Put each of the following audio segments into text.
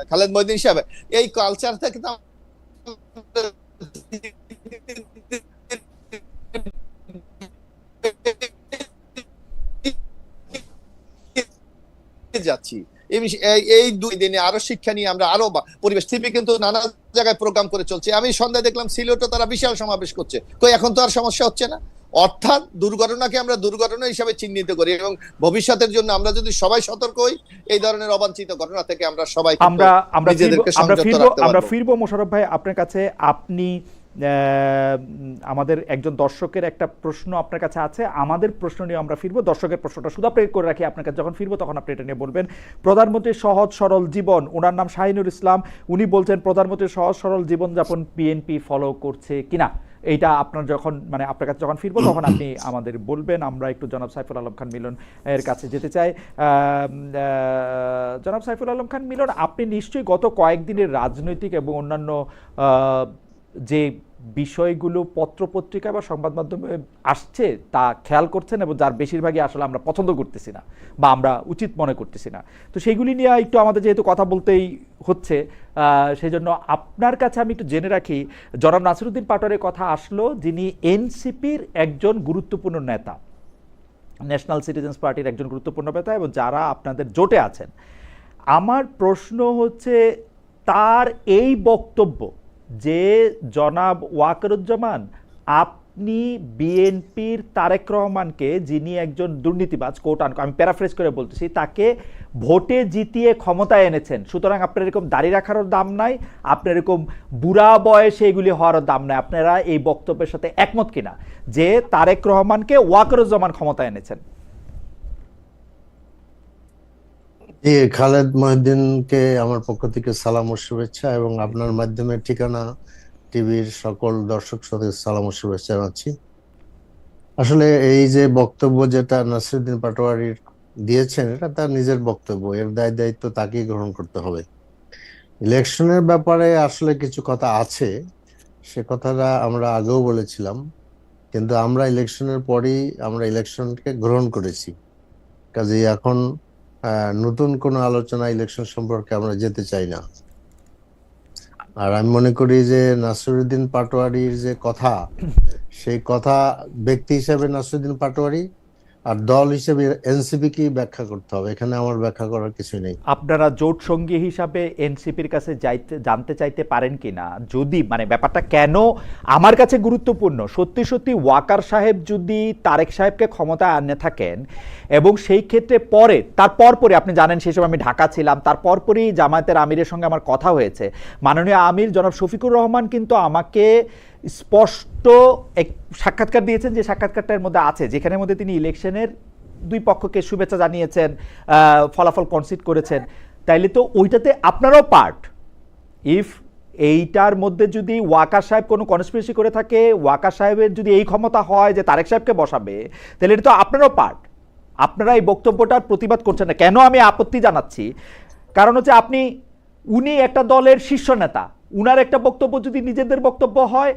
খালেদ মহিউদ্দিন সাহেব, এই কালচার থেকে তো যাচ্ছি। এই 2 দিনে আরো শিক্ষা নিয়ে আমরা আরো পরিবেশ টিভি কিন্তু নানা জায়গায় প্রোগ্রাম করে চলছে। আমি সন্ধ্যায় দেখলাম সিলেটে তারা বিশাল সমাবেশ করছে। কই এখন তো আর সমস্যা হচ্ছে না। অর্থাৎ দুর্ঘটনাকে আমরা দুর্ঘটনা হিসাবে চিহ্নিত করি, এবং ভবিষ্যতের জন্য আমরা যদি সবাই সতর্ক হই, এই ধরনের অবাঞ্ছিত ঘটনা থেকে আমরা সবাই নিজেদেরকে সংযত রাখতে আমরা পারবো। ফিরবো মোশাররফ ভাই আপনার কাছে। আপনি আমাদের একজন দর্শকের একটা প্রশ্ন আপনার কাছে আছে, আমাদের প্রশ্ন নিয়ে আমরা ফিরবো। দর্শকের প্রশ্নটা শুধু আপনি করে রাখি, আপনার কাছে যখন ফিরবো তখন আপনি এটা নিয়ে বলবেন। প্রধানমন্ত্রীর সহজ সরল জীবন, ওনার নাম শাহিনুর ইসলাম, উনি বলছেন প্রধানমন্ত্রীর সহজ সরল জীবনযাপন বিএনপি ফলো করছে কিনা। এইটা আপনার যখন আপনার কাছে যখন ফিরবো তখন আপনি আমাদের বলবেন। আমরা একটু জনাব সাইফুল আলম খান মিলন এর কাছে যেতে চাই। জনাব সাইফুল আলম খান মিলন, আপনি নিশ্চয়ই গত কয়েকদিনের রাজনৈতিক এবং অন্যান্য যে বিষয়গুলো পত্রপত্রিকা বা সংবাদ মাধ্যমে আসছে তা খেয়াল করছেন, এবং যার বেশিরভাগই আসলে আমরা পছন্দ করতেছি না বা আমরা উচিত মনে করতেছি না। তো সেইগুলি নিয়ে একটু আমাদের যেহেতু কথা বলতেই হচ্ছে, সেই জন্য আপনার কাছে আমি একটু জেনে রাখি, জনাব নাসিরউদ্দিন পাটোয়ারির কথা আসলো, যিনি এনসিপির একজন গুরুত্বপূর্ণ নেতা, ন্যাশনাল সিটিজেন্স পার্টির একজন গুরুত্বপূর্ণ নেতা, এবং যারা আপনাদের জোটে আছেন। আমার প্রশ্ন হচ্ছে, তার এই বক্তব্য যে জনাব ওয়াকারুজ্জামান, আপনি বিএনপির তারেক রহমানকে, যিনি একজন দুর্নীতিবাজ, কোট আনকোট, আমি প্যারাফ্রেজ করে বলতেছি, তাকে ভোটে জিতিয়ে ক্ষমতায় এনেছেন, সুতরাং আপনার এরকম দাড়ি রাখারও দাম নাই, আপনার এরকম বুড়া বয়সে এগুলি হওয়ারও দাম নাই। আপনারা এই বক্তব্যের সাথে একমত কিনা যে তারেক রহমানকে ওয়াকারুজ্জামান ক্ষমতায় এনেছেন? খালেদ মহিউদ্দিনকে আমার পক্ষ থেকে সালাম ও শুভেচ্ছা, এবং আপনার মাধ্যমে ঠিকানা টিভির সকল দর্শক শ্রোতাদের সালাম ও শুভেচ্ছা জানাচ্ছি। আসলে এই যে বক্তব্য যেটা নাসিরউদ্দিন পাটোয়ারির দিয়েছেন, এটা তার নিজের বক্তব্য, এর দায়িত্ব তাকেই গ্রহণ করতে হবে। ইলেকশনের ব্যাপারে আসলে কিছু কথা আছে, সে কথাটা আমরা আগেও বলেছিলাম, কিন্তু আমরা ইলেকশনের পরেই আমরা ইলেকশনকে গ্রহণ করেছি। কাজেই এখন নতুন কোনো আলোচনা ইলেকশন সম্পর্কে আমরা যেতে চাই না। আর আমি মনে করি যে নাসিরউদ্দিন পাটোয়ারির যে কথা, সেই কথা ব্যক্তি হিসেবে নাসিরউদ্দিন পাটোয়ারি, আর দল হিসেবে এনসিপি কি ব্যাখ্যা করতে হবে, এখানে আমার ব্যাখ্যা করার কিছু নেই। আপনারা জোট সঙ্গী হিসাবে এনসিপির কাছে জানতে চাইতে পারেন কিনা, যদি ব্যাপারটা কেন আমার কাছে গুরুত্বপূর্ণ, সত্যি সত্যি ওয়াকার সাহেব যদি তারেক সাহেবকে ক্ষমতায় আনে থাকেন, এবং সেই ক্ষেত্রে তারপরে আপনি জানেন সেই সময় আমি ঢাকা ছিলাম, তারপরই জামায়াতের আমিরের সঙ্গে আমার কথা হয়েছে। মাননীয় আমির জনাব শফিকুর রহমান কিন্তু আমাকে স্পষ্ট এক সাক্ষাৎকার দিয়েছেন, যে সাক্ষাৎকারটার মধ্যে আছে, যেখানের মধ্যে তিনি ইলেকশনের দুই পক্ষকে শুভেচ্ছা জানিয়েছেন, ফলাফল কনসিড করেছেন। তাইলে তো ওইটাতে আপনারাও পার্ট। ইফ এইটার মধ্যে যদি ওয়াকার সাহেব কোনো কনস্পিরেসি করে থাকে, ওয়াকার সাহেবের যদি এই ক্ষমতা হয় যে তারেক সাহেবকে বসাবে, তাহলে এটা তো আপনারাও পার্ট। আপনারা এই বক্তব্যটার প্রতিবাদ করছেন না কেন? আমি আপত্তি জানাচ্ছি, কারণ হচ্ছে উনি একটা দলের শীর্ষ নেতা, উনার একটা বক্তব্য যদি নিজেদের বক্তব্য হয়,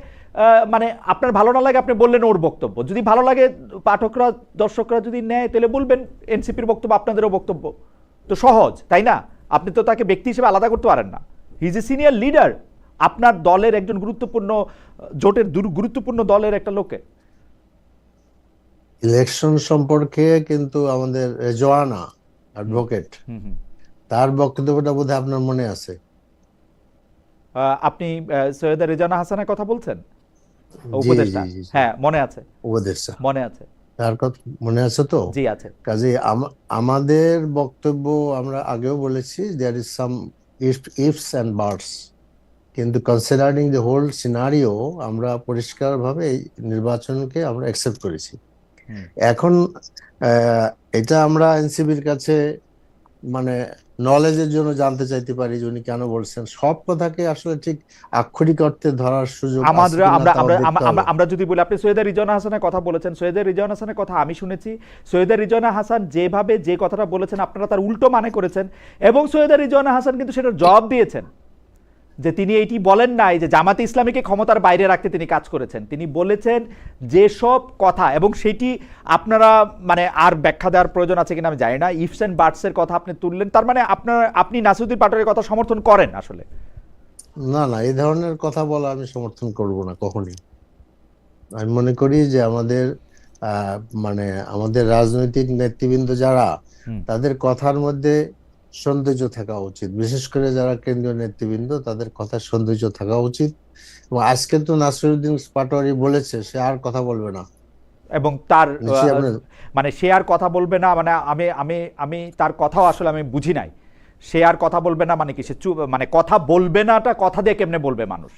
আপনার ভালো না লাগে আপনি বললেন ওর বক্তব্য, যদি ভালো লাগে পাঠকরা দর্শকরা যদি নেয় তাহলে বলবেন এনসিপির বক্তব্য আপনাদেরও বক্তব্য। তো সহজ, তাই না? আপনি তো তাকে ব্যক্তি হিসেবে আলাদা করতে পারেন না। He is a senior leader, আপনার দলের একজন গুরুত্বপূর্ণ, জোটের গুরুত্বপূর্ণ দলের একটা লোকে। ইলেকশন সম্পর্কে কিন্তু আমাদের জোয়ানা অ্যাডভোকেট, তার বক্তব্যটা বোধহয় আপনার মনে আছে। আপনি সৈয়দা রেজানা হাসানের কথা বলছেন, উপদেষ্টা? হ্যাঁ, মনে আছে, উপদেষ্টা মনে আছে, তার কথা মনে আছে তো? জি আছে। কাজে আমাদের বক্তব্য আমরা আগেও বলেছি, there is some ifs and buts, কিন্তু কনসিডারিং দ্য হোল সিনারিও আমরা পরিষ্কারভাবে এই নির্বাচনকে আমরা অ্যাকসেপ্ট করেছি। এখন এটা আমরা এনসিপির কাছে নলেজের জন্য জানতে চাইতে পারি যে উনি কেন বলছেন। সব কথাকে আসলে ঠিক আক্ষরিক অর্থে ধরার সুযোগ আমরা যদি বলি, আপনি সৈয়দা রিজওয়ানা হাসানের কথা বলেছেন, সৈয়দা রিজওয়ানা হাসানের কথা আমি শুনেছি। সৈয়দা রিজওয়ানা হাসান যেভাবে যে কথাটা বলেছেন আপনারা তার উল্টো মানে করেছেন, এবং সৈয়দা রিজওয়ানা হাসান কিন্তু সেটার জবাব দিয়েছেন। যে তিনি এইটি বলেন নাই যে জামাতে ইসলামীকে ক্ষমতার বাইরে রাখতে তিনি কাজ করেছেন। তিনি বলেছেন যেসব কথা, এবং সেটি আপনারা মানে আর ব্যাখ্যা দেওয়ার প্রয়োজন আছে কিনা আমি জানি না, ইফস অ্যান্ড বাটসের কথা আপনি তুললেন, তার মানে আপনি নাসিরউদ্দিন পাটোয়ারির কথা সমর্থন করেন আসলে? না না, এই ধরনের কথা বলা আমি সমর্থন করব না কখনই। আমি মনে করি যে আমাদের মানে আমাদের রাজনৈতিক নেতৃবৃন্দ যারা, তাদের কথার মধ্যে সৌন্দর্য থাকা উচিত, বিশেষ করে যারা কেন্দ্রীয় নেতৃবৃন্দ তাদের কথার সৌন্দর্য থাকা উচিত। এবং আজকে তো নাসিরউদ্দিন পাটোয়ারি বলেছে সে আর কথা বলবে না, এবং তার নিশ্চয়ই আপনার মানে সে আর কথা বলবে না, মানে আমি আমি আমি তার কথাও আসলে আমি বুঝি নাই। সে আর কথা বলবে না মানে কি, সে মানে কথা বলবে নাটা কথা দিয়ে কেমনে বলবে মানুষ?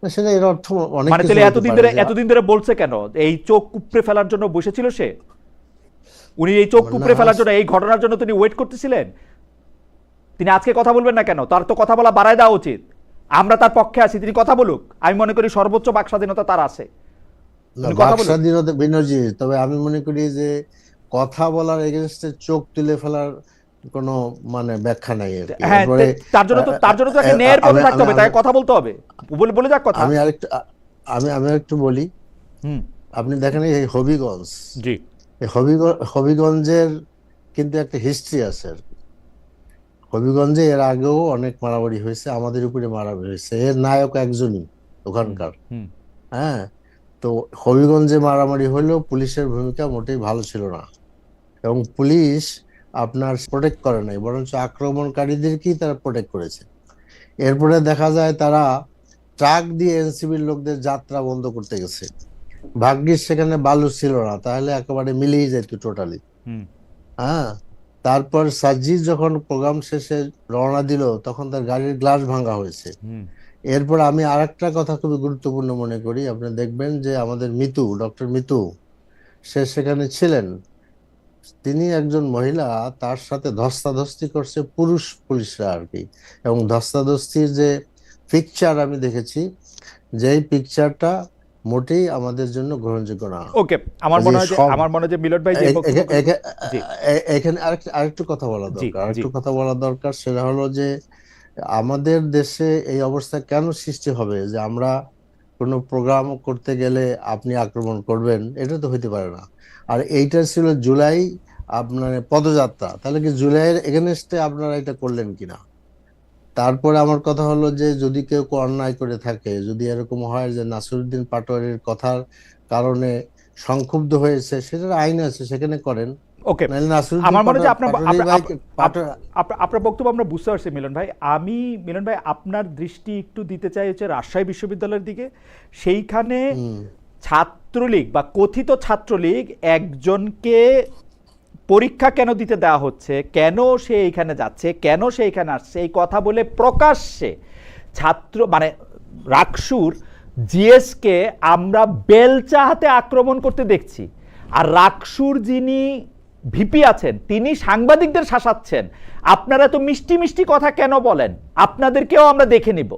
সেটা এর অর্থ অনেক মানে কিছু তাহলে হতে পারে। এতদিন ধরে বলছে কেন? এই চোখ কুপড়ে ফেলার জন্য বসেছিল সে? উনি এই চোখ কুপড়ে ফেলার জন্য, এই ঘটনার জন্য তিনি ওয়েট করতেছিলেন? তিনি আজকে কথা বলবেন না কেন? তার তো কথা বলা বাড়ায় দেওয়া উচিত। আমরা তার পক্ষে আছি, তিনি কথা বলুক। আমি মনে করি সর্বোচ্চ বাক স্বাধীনতা তার আছে। বাক স্বাধীনতা বিনজি, তবে আমি মনে করি যে কথা বলার এগেইনস্টে চোখ তুলে ফেলার কোনো মানে ব্যাখ্যা নাই আর কি। হ্যাঁ, তার জন্য তো তাকে ন্যায়ের পথে থাকতে হবে, তাকে কথা বলতে হবে, বলে যাক কথা। আমি আরেকটু বলি। আপনি দেখেন এই হবিগঞ্জ, জি, এই হবিগঞ্জের কিন্তু একটা হিস্ট্রি আছে আর কি। হবিগঞ্জে এর আগেও অনেক মারামারি হয়েছে, আমাদের উপরে মারামারি হয়েছে, এর নায়ক একজনই ওখানকার। হ্যাঁ, তো হবিগঞ্জে মারামারি হলেও পুলিশের ভূমিকা মোটেই ভালো ছিল না, এবং পুলিশ আপনার প্রোটেক্ট করে নাই, বরঞ্চ আক্রমণকারীদেরকেই তারা প্রোটেক্ট করেছে। এরপরে দেখা যায় তারা ট্রাক দিয়ে এনসিবির লোকদের যাত্রা বন্ধ করতে গেছে। ভাগ্যিস সেখানে বালু ছিল না, তাহলে একেবারে মিলেই যেত টোটালি। হ্যাঁ, তারপর সাজ্জিদ যখন প্রোগ্রাম শেষে রওনা দিল তখন তার গাড়ির গ্লাস ভাঙা হয়েছে। এরপর আমি আরেকটা কথা খুবই গুরুত্বপূর্ণ মনে করি, আপনি দেখবেন যে আমাদের ডক্টর মিতু সে সেখানে ছিলেন, তিনি একজন মহিলা, তার সাথে ধস্তাধস্তি করছে পুরুষ পুলিশরা আর কি। এবং ধস্তাধস্তির যে পিকচার আমি দেখেছি, যেই পিকচারটা মোটেই আমাদের জন্য গ্রহণযোগ্য না। ওকে, আমার মনে হয় যে মিলন ভাই যে এখানে আরেকটু কথা বলা দরকার, সেটা হলো যে আমাদের দেশে এই অবস্থা কেন সৃষ্টি হবে যে আমরা কোনো প্রোগ্রাম করতে গেলে আপনি আক্রমণ করবেন, এটা তো হইতে পারে না। আর এইটা ছিল জুলাই আপনার পদযাত্রা, তাহলে কি জুলাইয়ের এগেনস্টে আপনারা এটা করলেন কিনা? তারপরে আমার কথা হলো যে যদি কেউ অন্যায় করে থাকে, যদি এরকম হয় যে নাসিরউদ্দিন পাটোয়ারির কথার কারণে সংক্ষুব্ধ হয়েছে, সেটার আইন আছে, সেখানে করেন। ওকে, আমার মনে হয় আপনার বক্তব্য আমরা বুঝতে পারছি মিলন ভাই। মিলন ভাই আপনার দৃষ্টি একটু দিতে চাই হচ্ছে রাজশাহী বিশ্ববিদ্যালয়ের দিকে। সেইখানে ছাত্রলীগ বা কথিত ছাত্রলীগ একজনকে পরীক্ষা কেন দিতে দেওয়া হচ্ছে, কেন সে এইখানে যাচ্ছে, কেন সে এখানে আসছে, এই কথা বলে প্রকাশ্যে মানে রাকসুর জিএসকে আমরা বেলচা হাতে আক্রমণ করতে দেখছি। আর রাকসুর যিনি ভিপি আছেন তিনি সাংবাদিকদের শাসাচ্ছেন, আপনারা তো মিষ্টি মিষ্টি কথা কেন বলেন, আপনাদেরকেও আমরা দেখে নিব।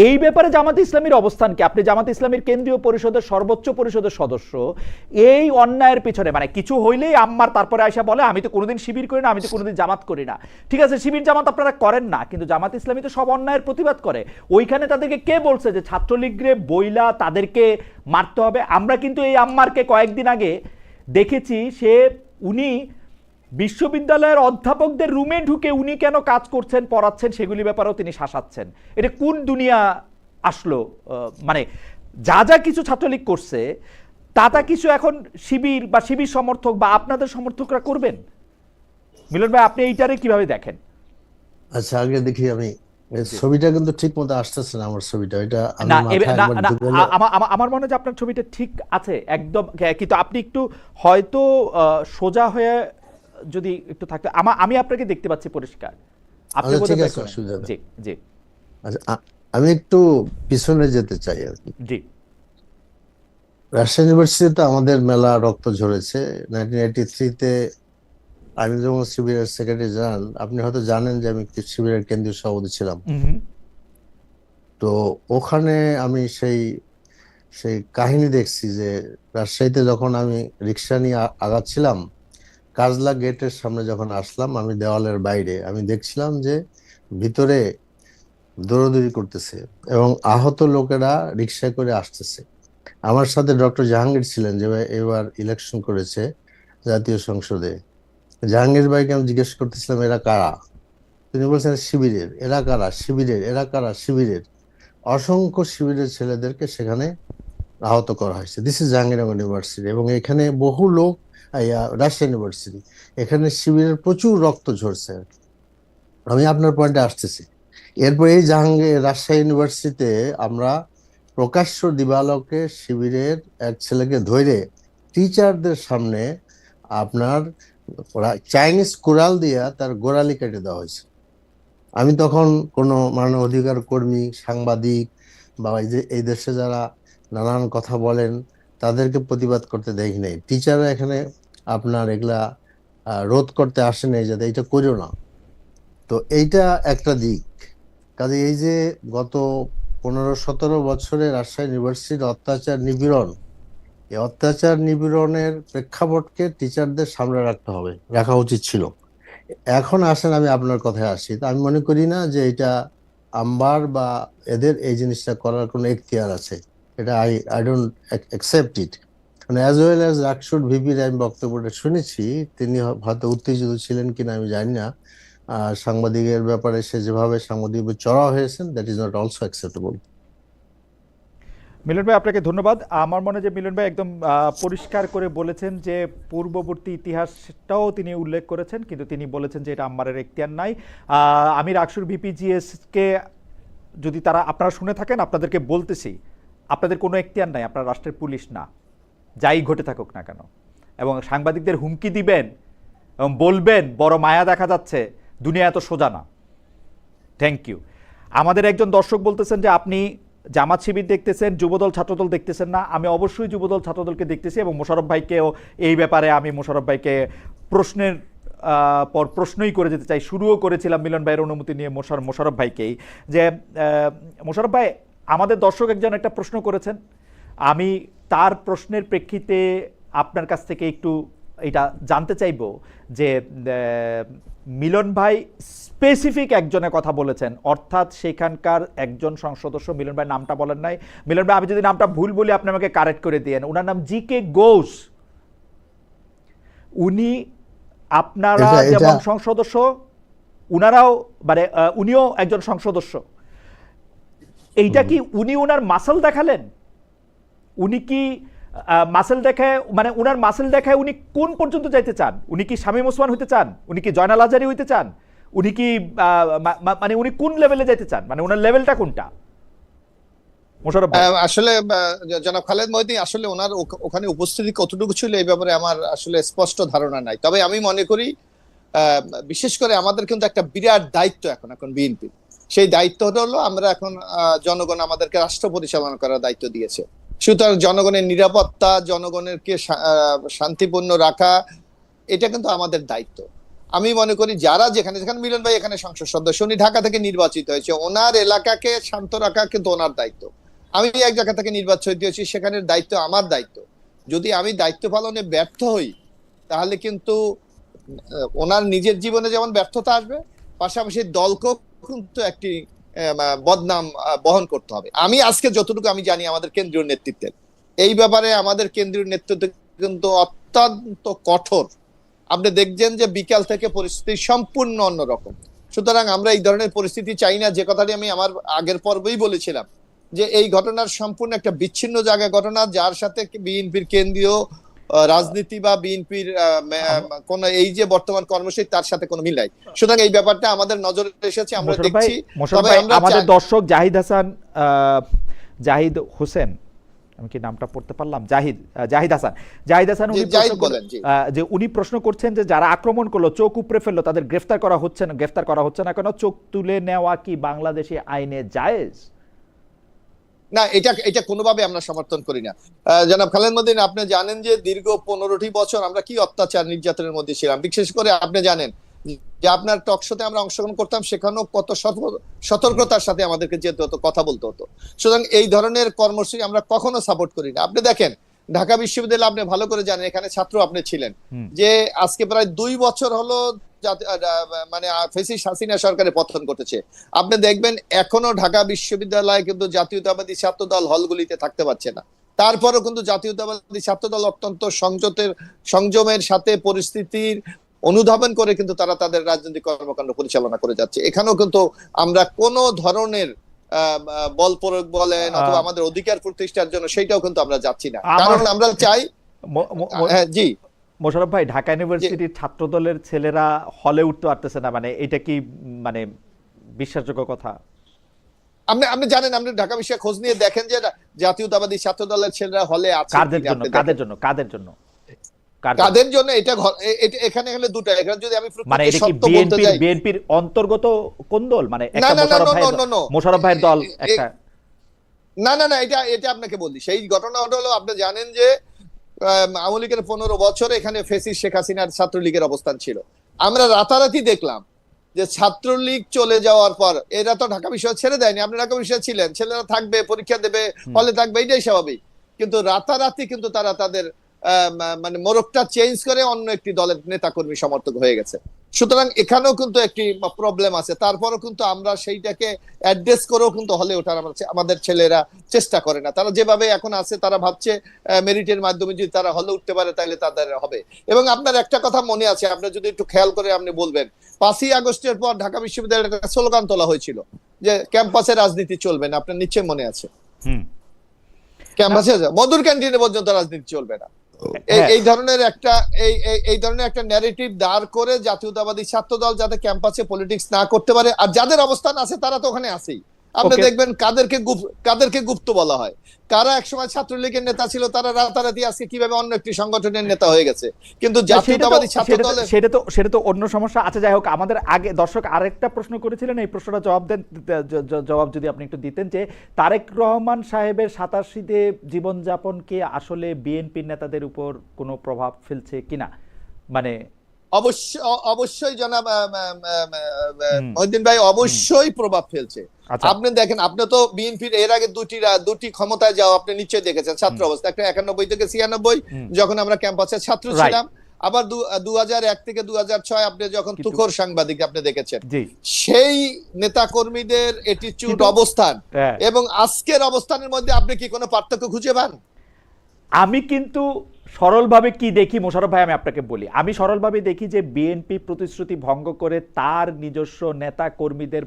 এই ব্যাপারে জামাত ইসলামীর অবস্থান কি? আপনি জামাত ইসলামীর কেন্দ্রীয় পরিষদের সর্বোচ্চ পরিষদের সদস্য, এই অন্যায়ের পিছনে মানে কিছু হইলেই আম্মার তারপরে আয়সা বলে আমি তো কোনোদিন শিবির করি না, আমি তো কোনোদিন জামাত করি না। ঠিক আছে, শিবির জামাত আপনারা করেন না, কিন্তু জামাত ইসলামী তো সব অন্যায়ের প্রতিবাদ করে। ওইখানে তাদেরকে কে বলছে যে ছাত্রলীগরে বইলা তাদেরকে মারতে হবে? আমরা কিন্তু এই আম্মারকে কয়েকদিন আগে দেখেছি, উনি বিশ্ববিদ্যালয়ের অধ্যাপকদের রুমে ঢুকে উনি কেন কাজ করছেন, পড়াচ্ছেন, সেগুলি ব্যাপারেও তিনি শাসাচ্ছেন। এটা কোন দুনিয়া আসলো? মানে যা কিছু ছাত্রলীগ করছে তা কিছু এখন শিবির বা শিবির সমর্থক বা আপনাদের সমর্থকরা করবেন। মিলন ভাই, আপনি এইটারে কিভাবে দেখেন? আচ্ছা, আগে দেখি আমি ছবিটা কিন্তু ঠিক মতো আসতেছে না আমার ছবিটা, এটা আমার মনে হয় যে আপনার ছবিটা ঠিক আছে একদম, কিন্তু আপনি একটু হয়তো সোজা হয়ে যদি একটু থাকতে, আমি আপনাকে দেখতে পাচ্ছি পরিষ্কার। আপনি জি জি, আচ্ছা আমি একটু পিছনে যেতে চাই আর কি। জি, রাজশাহী ইউনিভার্সিটিতে আমাদের মেলা রক্ত ঝরেছে। 1983-তে আমি যখন শিবিরের সেক্রেটারি জেনারেল, আপনি হয়তো জানেন যে আমি শিবিরের কেন্দ্রীয় সভাপতি ছিলাম। তো ওখানে আমি সেই কাহিনী দেখছি যে রাজশাহীতে যখন আমি রিক্সা নিয়ে আগাচ্ছিলাম, কাজলা গেটের সামনে যখন আসলাম, আমি দেওয়ালের বাইরে আমি দেখছিলাম যে ভিতরে দৌড়াদৌড়ি করতেছে এবং আহত লোকেরা রিক্সায় করে আসতেছে। আমার সাথে ডক্টর জাহাঙ্গীর ছিলেন, যে এবার ইলেকশন করেছে জাতীয় সংসদে। জাহাঙ্গীর ভাইকে আমি জিজ্ঞেস করতেছিলাম এরা কারা, তিনি বলছেন শিবিরের। এরা কারা? শিবিরের। এরা কারা? শিবিরের। অসংখ্য শিবিরের ছেলেদেরকে সেখানে আহত করা হয়েছে। দিস ইজ জাহাঙ্গীরনগর ইউনিভার্সিটি, এবং এখানে বহু লোক, রাজশাহী ইউনিভার্সিটি, এখানে শিবিরের প্রচুর রক্ত ঝরছে। আমি আপনার পয়েন্টে আসতেছি। এরপর এই রাজশাহী ইউনিভার্সিটিতে আমরা প্রকাশ্য দিবালোকে শিবিরের এক ছেলেকে ধরে টিচারদের সামনে আপনার চাইনিজ কুড়াল দিয়া তার গোড়ালি কেটে দেওয়া হয়েছে। আমি তখন কোনো মানব অধিকার কর্মী, সাংবাদিক বা এই দেশে যারা নানান কথা বলেন তাদেরকে প্রতিবাদ করতে দেখি নাই। টিচাররা এখানে আপনার এগুলা রোধ করতে আসে নাই, যাতে এটা করিও না। তো এইটা একটা দিক। কাজে এই যে গত 15-17 বছরে রাজশাহী ইউনিভার্সিটির অত্যাচার নিপীড়ন, এই অত্যাচার নিপীড়নের প্রেক্ষাপটকে টিচারদের সামনে রাখা উচিত ছিল। এখন আসেন, আমি আপনার কথায় আসি। তো আমি মনে করি না যে এটা আম্বার বা এদের এই জিনিসটা করার কোনো এখতিয়ার আছে। এটা আই ডোন্ট অ্যাকসেপ্ট ইট। মানে অ্যাজ ওয়েল অ্যাজ রাকসুর ভিপির আমি বক্তব্যটা শুনেছি, তিনি হয়তো উত্তেজিত ছিলেন কিনা আমি জানি না। সাংবাদিকের ব্যাপারে সে যেভাবে সাংবাদিক চড়া হয়েছেন, that is not also acceptable. Milan ভাই আপনাকে ধন্যবাদ। আমার মনে হয় যে মিলন ভাই একদম পরিষ্কার করে বলেছেন যে পূর্ববর্তী ইতিহাসটাও তিনি উল্লেখ করেছেন, কিন্তু তিনি বলেছেন যে এটা আম্বারের এখতিয়ার নাই। আমি রাকসুর ভিপিজিএসকে যদি তারা আপনারা শুনে থাকেন, আপনাদেরকে বলতেছি, আপনাদের কোনো এখতিয়ার নাই, আপনারা রাষ্ট্রের পুলিশ না, যাই ঘটে থাকুক না কেন। এবং সাংবাদিকদের হুমকি দিবেন এবং বলবেন বড় মায়া দেখা যাচ্ছে, দুনিয়া এত সোজা না। Thank you. আমাদের একজন দর্শক বলতেছেন যে আপনি জামাত শিবির দেখতেছেন, যুবদল ছাত্রদল দেখতেছেন না। আমি অবশ্যই যুবদল ছাত্রদলকে দেখতেছি, এবং মোশাররফ ভাইকেও এই ব্যাপারে আমি মোশাররফ ভাইকে প্রশ্নের পর প্রশ্নই করে যেতে চাই। শুরুও করেছিলাম মিলন ভাইয়ের অনুমতি নিয়ে মোশাররফ ভাইকেই, যে মোশাররফ ভাই, আমাদের দর্শক একজন একটা প্রশ্ন করেছেন, আমি তার প্রশ্নের প্রেক্ষিতে আপনার কাছ থেকে একটু এটা জানতে চাইব যে মিলন ভাই স্পেসিফিক একজনের কথা বলেছেন, অর্থাৎ সেখানকার একজন সংসদ সদস্য, মিলন ভাই নামটা বলেন নাই। মিলন ভাই, আমি যদি নামটা ভুল বলি আপনি আমাকে কারেক্ট করে দিয়েন। ওনার নাম জি.কে. ঘোষ। উনি, আপনারা যেমন সংসদ সদস্য, উনারাও, মানে উনিও একজন সংসদ সদস্য। এইটা কি উনি ওনার মাসল দেখালেন? উনি কি মাসেল দেখায়, মানে উনার মাসেল দেখায় উনি কোন পর্যন্ত যাইতে চান? উনি কি শামীম ওসমান হইতে চান? উনি কি জয়নাল আজারি হইতে চান? উনি কি মানে উনি কোন লেভেলে যাইতে চান? মানে উনার লেভেলটা কোনটা? আসলে জনাব খালেদ মহিউদ্দিন, আসলে ওনার ওখানে উপস্থিতি কতটুকু ছিল এই ব্যাপারে আমার আসলে স্পষ্ট ধারণা নাই। তবে আমি মনে করি বিশেষ করে আমাদের কিন্তু একটা বিরাট দায়িত্ব এখন বিএনপি। সেই দায়িত্বটা হলো, আমরা এখন জনগণ আমাদেরকে রাষ্ট্র পরিচালনা করার দায়িত্ব দিয়েছে। সুতরাং জনগণের নিরাপত্তা, জনগণেরকে শান্তিপূর্ণ রাখা, এটা কিন্তু আমাদের দায়িত্ব। আমি মনে করি যারা যেখানে মিলন ভাই এখানে সংসদ সদস্য, উনি ঢাকা থেকে নির্বাচিত হয়েছে, ওনার এলাকাকে শান্ত রাখা কিন্তু ওনার দায়িত্ব। আমি এক জায়গা থেকে নির্বাচিত হয়েছি, সেখানের দায়িত্ব আমার দায়িত্ব। যদি আমি দায়িত্ব পালনে ব্যর্থ হই, তাহলে কিন্তু ওনার নিজের জীবনে যেমন ব্যর্থতা আসবে, পাশাপাশি দলকেও কিন্তু একটি বদনাম বহন করতে হবে। আমি আজকে যতটুকু আমি জানি আমাদের কেন্দ্রীয় নেতৃত্বের এই ব্যাপারে, আমাদের কেন্দ্রীয় নেতৃত্ব কিন্তু অত্যন্ত কঠোর। আপনি দেখছেন যে বিকাল থেকে পরিস্থিতি সম্পূর্ণ অন্যরকম। সুতরাং আমরা এই ধরনের পরিস্থিতি চাই না, যে কথাটি আমি আমার আগের পর্বেই বলেছিলাম, যে এই ঘটনার সম্পূর্ণ একটা বিচ্ছিন্ন জায়গায় ঘটনা, যার সাথে বিএনপির কেন্দ্রীয় রাজনীতি বা বিএনপির কোন এই যে বর্তমান কর্মসূচি, তার সাথে কোনো মিল নাই। সুতরাং এই ব্যাপারটা আমাদের নজরে এসেছে, আমরা দেখছি। তবে আমাদের দর্শক জাহিদ হোসেন, আমি কি নামটা পড়তে পারলাম, জাহিদ হাসান উনি প্রশ্ন করছেন যে যারা আক্রমণ করলো, চোখ উপড়ে ফেললো, তাদের গ্রেফতার করা হচ্ছে না কেন? চোখ তুলে নেওয়া কি বাংলাদেশি আইনে জায়েজ? না, এটা কোনোভাবে আমরা সমর্থন করি না। জনাব খালেদ মহিউদ্দিন, আপনি জানেন যে দীর্ঘ 15টি বছর আমরা কি অত্যাচার নির্যাতনের মধ্যে ছিলাম। বিশেষ করে আপনি জানেন যে আপনার টক শোতে আমরা অংশগ্রহণ করতাম, সেখানেও কত সতর্কতার সাথে আমাদেরকে যেতে হতো, কথা বলতে হতো। সুতরাং এই ধরনের কর্মসূচি আমরা কখনো সাপোর্ট করি না। আপনি দেখেন ঢাকা বিশ্ববিদ্যালয়ে আপনি ভালো করে জানেন, এখানে ছাত্র আপনি ছিলেন, যে আজকে প্রায় 2 বছর হলো মানে ফ্যাসিস্ট হাসিনা সরকারের পতন ঘটেছে। আপনি দেখবেন এখনো ঢাকা বিশ্ববিদ্যালয়ে কিন্তু জাতীয়তাবাদী ছাত্র দল হলগুলিতে থাকতে পারছে না। তারপরও কিন্তু জাতীয়তাবাদী ছাত্র দল অত্যন্ত সংযমের সাথে পরিস্থিতির অনুধাবন করে কিন্তু তারা তাদের রাজনৈতিক কর্মকাণ্ড পরিচালনা করে যাচ্ছে। এখানেও কিন্তু আমরা কোন ধরনের বল প্রয়োগ বলেন অথবা আমাদের অধিকার প্রতিষ্ঠার জন্য সেইটাও কিন্তু আমরা যাচ্ছি না, কারণ আমরা চাই। জি মোশাররফ ভাই, ঢাকা ইউনিভার্সিটির ছাত্র দলের ছেলেরা হলে উঠতে পারতেছে না, মানে এটা কি মানে বিশ্বাসযোগ্য কথা? আপনি জানেন, আপনি ঢাকা বিশ্ববিদ্যালয়ে খোঁজ নিয়ে দেখেন যে জাতীয়তাবাদী ছাত্র দলের ছেলেরা হলে আছে। কাদের জন্য এটা এখানে হলে দুটো, এখানে যদি আমি মানে এটা কি বিএনপির অন্তর্গত কোন দল, মানে একটা মোশাররফ ভাইয়ের দল একটা? না এটা আপনাকে বলি, সেই ঘটনাটা হলো আপনি জানেন যে আওয়ামী লীগের 15 বছর এখানে ফ্যাসিস্ট শেখ হাসিনার ছাত্রলীগের অবস্থান ছিল। আমরা রাতারাতি দেখলাম যে ছাত্রলীগ চলে যাওয়ার পর এরা তো ঢাকা বিশ্ববিদ্যালয় ছেড়ে দেয়নি। আপনি ঢাকা বিশ্ববিদ্যালয়ে ছিলেন, ছেলেরা থাকবে, পরীক্ষা দেবে, হলে থাকবে, এটাই স্বাভাবিক। কিন্তু রাতারাতি কিন্তু তারা তাদের মানে মোড়কটা চেঞ্জ করে অন্য একটি দলের নেতাকর্মী সমর্থক হয়ে গেছে। সুতরাং এখানেও কিন্তু একটি প্রবলেম আছে। তারপরও কিন্তু আমরা সেইটাকে অ্যাড্রেস করেও কিন্তু হলে ওঠার আমাদের ছেলেরা চেষ্টা করে না। তারা যেভাবে এখন আছে তারা ভাবছে মেরিটের মাধ্যমে যদি তারা হলে উঠতে পারে তাহলে তাদের হবে। এবং আপনার একটা কথা মনে আছে, আপনি যদি একটু খেয়াল করে আপনি বলবেন, 5ই আগস্টের পর ঢাকা বিশ্ববিদ্যালয়ের একটা স্লোগান তোলা হয়েছিল যে ক্যাম্পাসে রাজনীতি চলবে না। আপনার নিশ্চয়ই মনে আছে, ক্যাম্পাসে মধুর ক্যান্টিনে পর্যন্ত রাজনীতি চলবে না। এই ধরনের একটা ন্যারেটিভ দাঁড় করে জাতীয়তাবাদী ছাত্র দল যাতে ক্যাম্পাসে পলিটিক্স না করতে পারে, আর যাদের অবস্থান আছে তারা তো ওখানে আছেই। আপনি দেখবেন কাদেরকে গুপ্ত বলা হয়, কারা একসময় ছাত্রলীগের নেতা ছিল তারা রাতারাতি আজকে কিভাবে অন্য একটি সংগঠনের নেতা হয়ে গেছে। কিন্তু জাতীয়তাবাদী ছাত্র দলের সেটা তো অন্য সমস্যা আছে। যাই হোক, আমাদের আগে দর্শক আরেকটা প্রশ্ন করেছিলেন, এই প্রশ্নটা জবাব যদি আপনি একটু দিতেন, যে তারেক রহমান সাহেবের 87-তে জীবনযাপন কি আসলে বিএনপির নেতাদের উপর কোনো প্রভাব ফেলছে কিনা? মানে অবশ্যই জনাব মহিউদ্দিন ভাই, অবশ্যই প্রভাব ফেলছে। আপনি দেখেন, আপনি তো বিএনপির এর আগে দুটি ক্ষমতায় যাও আপনি নিশ্চয়ই দেখেছেন ছাত্র অবস্থা, একটা 91 থেকে 96 যখন আমরা ক্যাম্পাসের ছাত্র ছিলাম, আবার 2001 থেকে 2006 আপনি যখন তুখোর সাংবাদিক আপনি দেখেছেন। সেই নেতা কর্মীদের অ্যাটিটিউড, অবস্থান এবং আজকের অবস্থানের মধ্যে আপনি কি কোনো পার্থক্য খুঁজে পান? আমি কিন্তু সরলভাবে কি দেখি মোশাররফ ভাই, আমি আপনাকে বলি, আমি সরলভাবে দেখি যে বিএনপি প্রতিশ্রুতি ভঙ্গ করে তার নিজস্ব নেতা কর্মীদের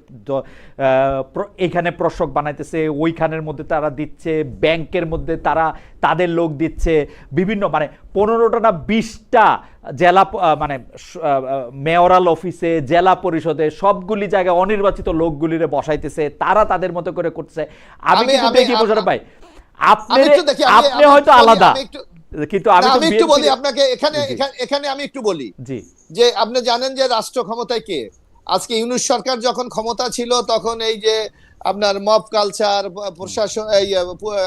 এখানে প্রশক বানাইতেছে, ওইখানের মধ্যে তারা দিচ্ছে, ব্যাংকের মধ্যে তারা তাদের লোক দিচ্ছে, বিভিন্ন মানে 15টা না 20টা জেলা মানে মেয়রাল অফিসে, জেলা পরিষদে, সবগুলি জায়গায় অনির্বাচিত লোকগুলিরে বসাইতেছে, তারা তাদের মতো করে করছে। আমি কিন্তু দেখি মোশাররফ ভাই, আপনি হয়তো আলাদা, কিন্তু আমি একটু বলি আপনাকে, এখানে আমি একটু বলি যে আপনি জানেন যে রাষ্ট্র ক্ষমতায় কে? আজকে ইউনূস সরকার যখন ক্ষমতা ছিল তখন এই যে আপনার মব কালচার, প্রশাসন,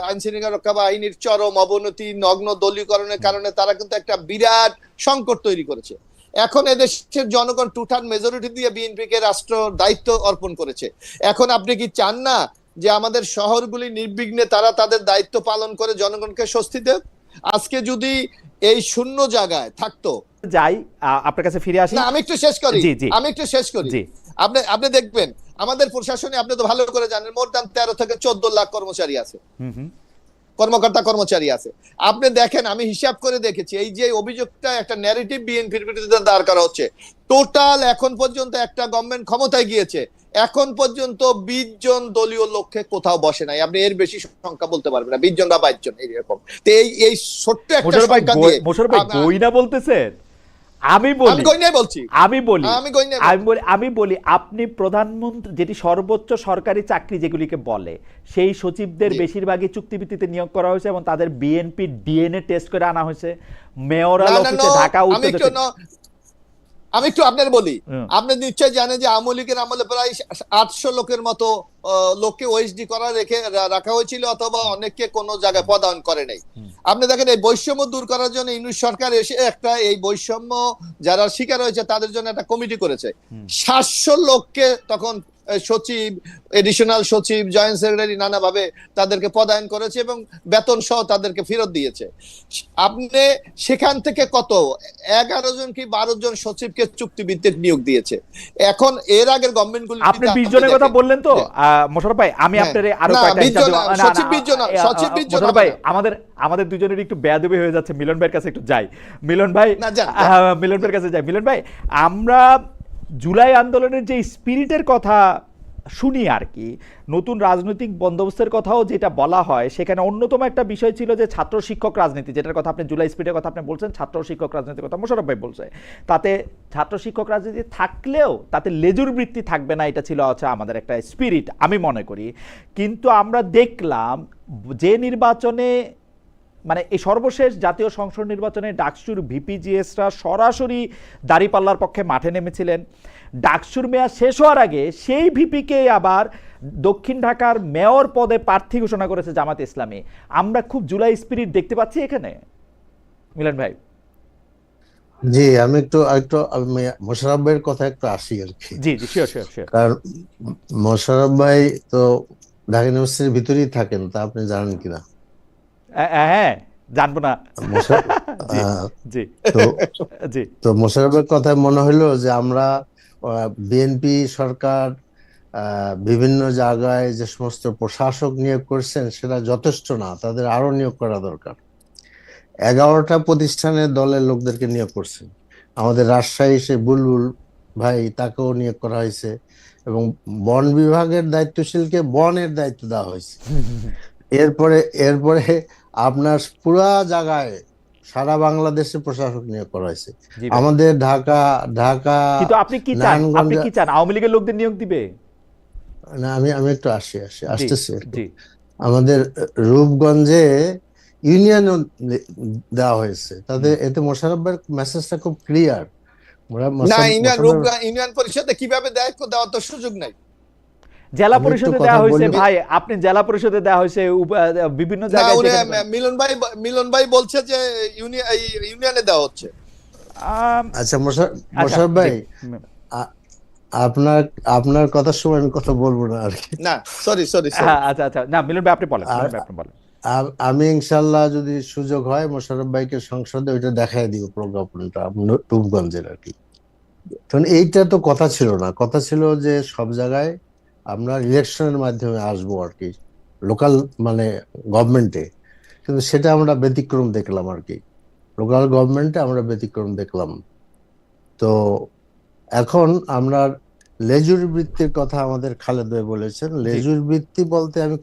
আইন শৃঙ্খলা রক্ষা বাহিনীর চরম অবনতি, নগ্ন দলীয়করণের কারণে তারা কিন্তু একটা বিরাট সংকট তৈরি করেছে। এখন এদেশের জনগণ টুটান মেজরিটি দিয়ে বিএনপিকে রাষ্ট্র দায়িত্ব অর্পণ করেছে। এখন আপনি কি চান না যে আমাদের শহরগুলি নির্বিঘ্নে তারা তাদের দায়িত্ব পালন করে জনগণকে স্বস্তি দেয়? আজকে যদি এই শূন্য জায়গায় থাকতো, যাই আপনার কাছে ফিরে আসি, আমি একটু শেষ করি। আপনি দেখবেন আমাদের প্রশাসনে, আপনি তো ভালো করে জানেন, মোর দান 13 থেকে 14 লাখ কর্মচারী আছে, কর্মচারী আছে। আপনি দেখেন, আমি হিসাব করে দেখেছি, এই যে অভিযোগটা একটা ন্যারেটিভ বিএনপির বিরুদ্ধে দাঁড় করা হচ্ছে, টোটাল এখন পর্যন্ত একটা গভর্নমেন্ট ক্ষমতায় গিয়েছে, এখন পর্যন্ত 20 জন দলীয় লোককে কোথাও বসে নাই। আপনি এর বেশি সংখ্যা বলতে পারবেন না, 20 জন বা 22 জন এরকম। তো এই ছোট্ট একটা সংখ্যা দিয়ে মোশাররফ ভাই গইনা বলতেছেন? আমি বলি আপনি প্রধানমন্ত্রী, যেটি সর্বোচ্চ সরকারি চাকরি যেগুলিকে বলে, সেই সচিবদের বেশিরভাগই চুক্তিভিত্তিতে নিয়োগ করা হয়েছে এবং তাদের বিএনপি ডিএনএ টেস্ট করে আনা হয়েছে। মেয়রাল অফিসে ঢাকা উত্তর, আমি একটু আপনার বলি, আপনি নিশ্চয় জানেন যে আওয়ামী লীগের আমলে প্রায় 800 লোকের মতো লোককে ওএসডি করা রাখা হয়েছিল, অথবা অনেককে কোনো জায়গায় পদায়ন করে নাই। আপনি দেখেন, এই বৈষম্য দূর করার জন্য ইউনূস সরকার এসে একটা, এই বৈষম্য যারা শিকার হয়েছে তাদের জন্য একটা কমিটি করেছে। 700 লোককে তখন সচিব, এডিশনাল সচিব, জয়েন্ট সেক্রেটারি নানাভাবে তাদেরকে পদায়ন করেছে এবং বেতন সহ তাদেরকে ফেরত দিয়েছে। আপনি সেখান থেকে কত 11 জন কি 12 জন সচিবকে চুক্তিভিত্তিক নিয়োগ দিয়েছে। এখন এর আগের গভর্নমেন্টগুলি আপনি 20 জনের কথা বললেন তো মোশাররফ ভাই, আমি আপনার আরো সচিব 20 জন, সচিব 20 জন ভাই, আমাদের দুজনের একটু বেয়াদবি হয়ে যাচ্ছে। মিলন ভাইয়ের কাছে একটু যাই। মিলন ভাই, মিলন ভাইয়ের কাছে যাই। মিলন ভাই, আমরা জুলাই আন্দোলনের যে স্পিরিটের কথা শুনি আর কি, নতুন রাজনৈতিক বন্দোবস্তের কথাও যেটা বলা হয়, সেখানে অন্যতম একটা বিষয় ছিল যে ছাত্র শিক্ষক রাজনীতি, যেটার কথা আপনি জুলাই স্পিরিটের কথা আপনি বলছেন, ছাত্র শিক্ষক রাজনীতির কথা মোশাররফ ভাই বলছে। তাতে ছাত্র শিক্ষক রাজনীতি থাকলেও তাতে লেজুর বৃত্তি থাকবে না, এটা ছিল হচ্ছে আমাদের একটা স্পিরিট আমি মনে করি। কিন্তু আমরা দেখলাম যে নির্বাচনে, মানে এই সর্বশেষ জাতীয় সংসদ নির্বাচনে ডাকসুর ভিপিজিএসরা সরাসরি দাঁড়িপাল্লার পক্ষে মাঠে নেমেছিলেন। ডাকসুর মেয়াদ শেষ হওয়ার আগে সেই ভিপিকে আবার দক্ষিণ ঢাকার মেয়র পদে প্রার্থী ঘোষণা করেছে জামাত ইসলামী। আমরা খুব জুলাই স্পিরিট দেখতে পাচ্ছি এখানে, মিলন ভাই। জি, আমি একটু মোশাররফ ভাইয়ের কথা একটু আসি আর কি। জি জি, শিওর শিওর শিওর। কারণ মোশাররফ ভাই তো ঢাকা ইউনিভার্সিটির ভিতরেই থাকেন, তা আপনি জানেন কিনা? হ্যাঁ, জানবো না। জি জি। তো মোশাররফের কথায় মনে হলো যে আমরা বিএনপি সরকার বিভিন্ন জায়গায় যে সমস্ত প্রশাসক নিয়োগ করছেন সেটা যথেষ্ট না, তাদের আরো নিয়োগ করা দরকার। 11টা প্রতিষ্ঠানের দলের লোকদেরকে নিয়োগ করছেন। আমাদের রাজশাহী সে বুলবুল ভাই, তাকেও নিয়োগ করা হয়েছে এবং বন বিভাগের দায়িত্বশীলকে বনের দায়িত্ব দেওয়া হয়েছে। এরপরে এরপরে আপনার পুরা জায়গায় সারা বাংলাদেশে প্রশাসক নিয়োগ করা হয়েছে। আমাদের ঢাকা কিন্তু আপনি কি চান আওয়ামী লীগের লোকদের নিয়োগ দিবে? না, আমি একটু আসতেছি। আমাদের রূপগঞ্জে ইউনিয়ন দেওয়া হয়েছে, তাদের এতে মোশাররফ ভাইয়ের মেসেজটা খুব ক্লিয়ার। না, ইউনিয়ন পরিষদে কিভাবে দেওয়ার তো সুযোগ নাই। জেলা পরিষদে দেওয়া হয়েছে ভাই, আপনি জেলা পরিষদে দেওয়া হয়েছে বিভিন্ন জায়গায়। মিলন ভাই বলছে যে ইউনিয়নে দেওয়া হচ্ছে। আচ্ছা মোশাররফ ভাই, আপনার কথার সময় আমি কথা বলবো না আর কি। না, সরি। আচ্ছা, না মিলন ভাই আপনি বলেন। আমি ইনশাল্লাহ যদি সুযোগ হয় মোশাররফ ভাইকে সংসদে ওইটা দেখাই দিব, প্রজ্ঞাপনটা রূপগঞ্জের আর কি। কারণ এইটা তো কথা ছিল না, কথা ছিল যে সব জায়গায় আমরা ইলেকশনের মাধ্যমে আসবো আর কি, লোকাল মানে গভর্নমেন্টে। কিন্তু সেটা আমরা ব্যতিক্রম দেখলাম আর কি, লোকাল গভর্নমেন্টে আমরা ব্যতিক্রম দেখলাম। তো এখন আমরা লেজুর বৃত্তির কথা আমাদের খালেদ ভাই বলেছেন। লেজুর বৃত্তি বলতে আমি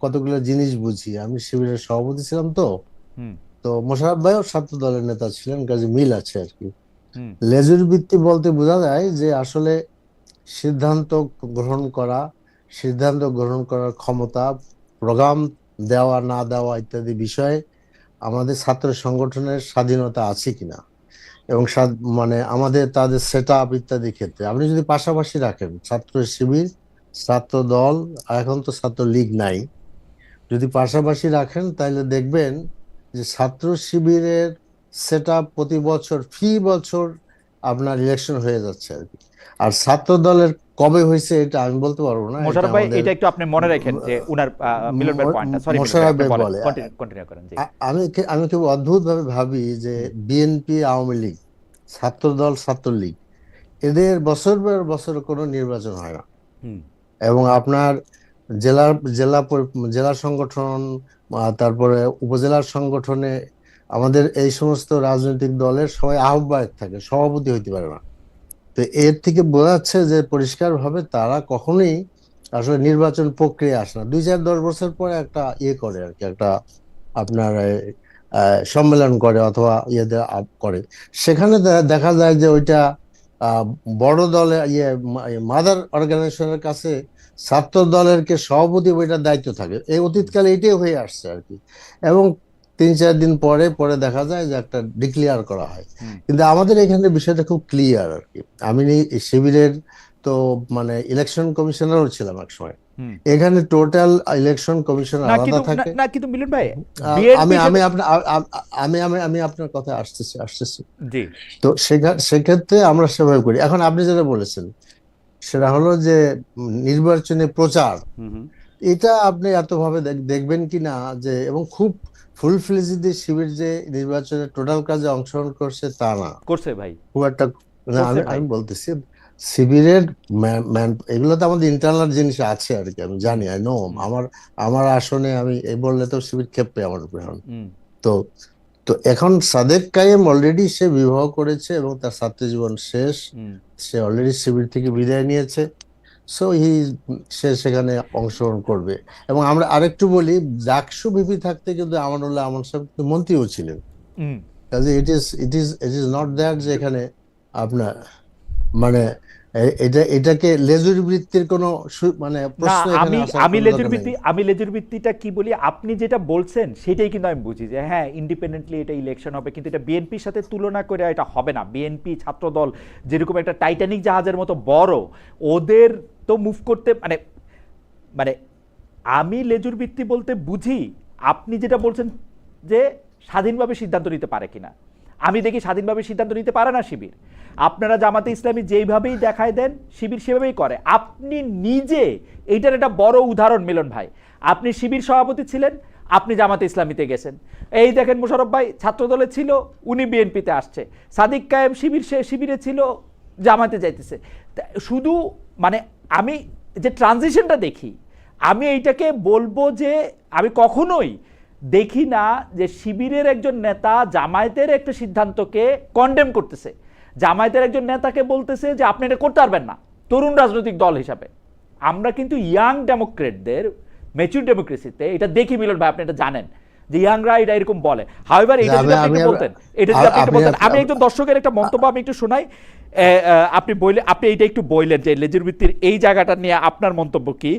কতগুলো জিনিস বুঝি। আমি শিবিরের সভাপতি ছিলাম, তো মোশাররফ ভাইও ছাত্র দলের নেতা ছিলেন, কাজে মিল আছে আর কি। লেজুর বৃত্তি বলতে বোঝা যায় যে আসলে সিদ্ধান্ত গ্রহণ করার ক্ষমতা, প্রোগ্রাম দেওয়া না দেওয়া ইত্যাদি বিষয়ে আমাদের ছাত্র সংগঠনের স্বাধীনতা আছে কিনা, এবং মানে আমাদের তাদের সেট আপ ইত্যাদি ক্ষেত্রে আপনি যদি পাশাপাশি রাখেন ছাত্র শিবির, ছাত্র দল, এখন তো ছাত্র লীগ নাই, যদি পাশাপাশি রাখেন তাহলে দেখবেন যে ছাত্র শিবিরের সেট আপ প্রতি বছর ফি বছর আপনার ইলেকশন হয়ে যাচ্ছে আর কি। আর ছাত্র দলের কবে হয়েছে এটা আমি বলতে পারবো না। মোশাররফ ভাই এটা একটু আপনি মনে রাখেন যে উনার মিলন ভাইয়ের পয়েন্টটা, সরি মোশাররফ ভাই বলে, কন্টিনিউ করেন। জি, আমি খুব অদ্ভুত ভাবে ভাবি যে বিএনপি, আওয়ামী লীগ, ছাত্র দল, ছাত্রলীগ, এদের বছর পর বছর কোনো নির্বাচন হয় না। এবং আপনার জেলা সংগঠন, তারপরে উপজেলার সংগঠনে আমাদের এই সমস্ত রাজনৈতিক দলের সবাই আহ্বায়ক থাকে, সভাপতি হইতে পারে না। তো এর থেকে বোঝা যাচ্ছে যে পরিষ্কার ভাবে তারা কখনোই আসলে নির্বাচন প্রক্রিয়া আসে না। 2-4-10 বছর পরে একটা করে আর কি, একটা আপনার সম্মেলন করে অথবা করে। সেখানে দেখা যায় যে ওইটা বড় দলের মাদার অর্গানাইজেশনের কাছে ছাত্র দলের সভাপতি ওইটার দায়িত্ব থাকে। এই অতীতকালে এটাই হয়ে আসছে আর কি। এবং 3-4 দিন পরে দেখা যায় যে একটা ডিক্লেয়ার করা হয়। কিন্তু আমাদের এখানে বিষয়টা খুব ক্লিয়ার আর কি। আমি শিবিরের তো মানে ইলেকশন কমিশনারও ছিলাম এক সময়। এখানে টোটাল ইলেকশন কমিশন আলাদা থাকে না। কিন্তু মিলন ভাই, আমি আপনার কথা আসতেছি। জি, তো সেক্ষেত্রে আমরা সেভাবে করি। এখন আপনি যেটা বলেছেন সেটা হলো যে নির্বাচনী প্রচার, হুম হুম। এটা আপনি এতভাবে দেখবেন কিনা যে, এবং খুব ফুল ফ্লেজেডলি শিবির যে নির্বাচনে টোটাল কাজে অংশগ্রহণ করছে তা না, করছে ভাই, খুব একটা না, করছে আমি ভাই। আমি বলতেছি শিবিরের এগুলো তো আমাদের ইন্টারনাল জিনিস আছে আর কি, আমি হুম জানি, আই নো। হুম আমার আমার আসনে আমি এই বললে তো শিবির ক্ষেপে আমার উপর এখন। হুম তো তো এখন সাদেক কায়েম অলরেডি সে বিবাহ করেছে এবং তার ছাত্র জীবন শেষ, হুম। সে অলরেডি শিবির থেকে বিদায় নিয়েছে। সো সে সেখানে অংশগ্রহণ করবে। এবং আমরা আরেকটু বলি, জাকসু ভিপি থাকতে কিন্তু আমানুল্লাহ আমান সাহেব কিন্তু মন্ত্রীও ছিলেন। হুম। কাজে ইট ইজ নট দ্যাট যে এখানে আপনার মানে এটাকে লেজুর বৃত্তির কোনো মানে না, প্রশ্ন এখানে আমি আসার আমি কোনো লেজুর দরকার নেই। ভিত্তি, আমি লেজুর ভিত্তিটা কি বলি, আপনি যেটা বলছেন সেটাই কিন্তু আমি বুঝি যে হ্যাঁ ইন্ডিপেন্ডেন্টলি এটা ইলেকশন হবে, কিন্তু এটা বিএনপির সাথে তুলনা করে এটা হবে না। বিএনপি ছাত্রদল যেরকম একটা টাইটানিক জাহাজের মতো বড়, ওদের তো মুভ করতে মানে মানে আমি লেজুর ভিত্তি বলতে বুঝি আপনি যেটা বলছেন যে স্বাধীনভাবে সিদ্ধান্ত নিতে পারে কিনা। আমি দেখি স্বাধীনভাবে সিদ্ধান্ত নিতে পারে না শিবির। আপনারা জামাতে ইসলামী যেইভাবেই দেখায় দেন শিবির সেভাবেই করে। আপনি নিজে এইটার একটা বড় উদাহরণ মিলন ভাই, আপনি শিবির সভাপতি ছিলেন, আপনি জামাতে ইসলামীতে গেছেন। এই দেখেন মোশাররফ ভাই ছাত্রদলে ছিল, উনি বিএনপিতে আসছে। সাদিক কায়েম শিবিরে ছিল, জামাতে যাইতেছে। শুধু মানে আমি যে ট্রানজিশনটা দেখি, আমি এইটাকে বলবো যে আমি কখনোই দেখি না যে শিবিরের একজন নেতা জামায়াতের একটা সিদ্ধান্তকে কন্ডেম করতেছে, জামায়াতের একজন নেতাকে বলতেছে যে আপনি এটা করতে পারবেন না তরুণ রাজনৈতিক দল হিসাবে। আমরা কিন্তু ইয়াং ডেমোক্রেটদের ম্যাচিউর ডেমোক্রেসিতে এটা দেখি মিলন ভাই, আপনি এটা জানেন যে ইয়াংরা এটা এরকম বলে। হাউএভার এটা যদি আপনি একটু বলতেন, এটা যদি আপনি একটু বলতেন, আমি একজন দর্শকের একটা মন্তব্য আমি একটু শোনাই। আপনি বললে, আপনি এইটা একটু বললেন যে লেজুর ভিত্তির এই জায়গাটা নিয়ে আপনার মন্তব্য কি।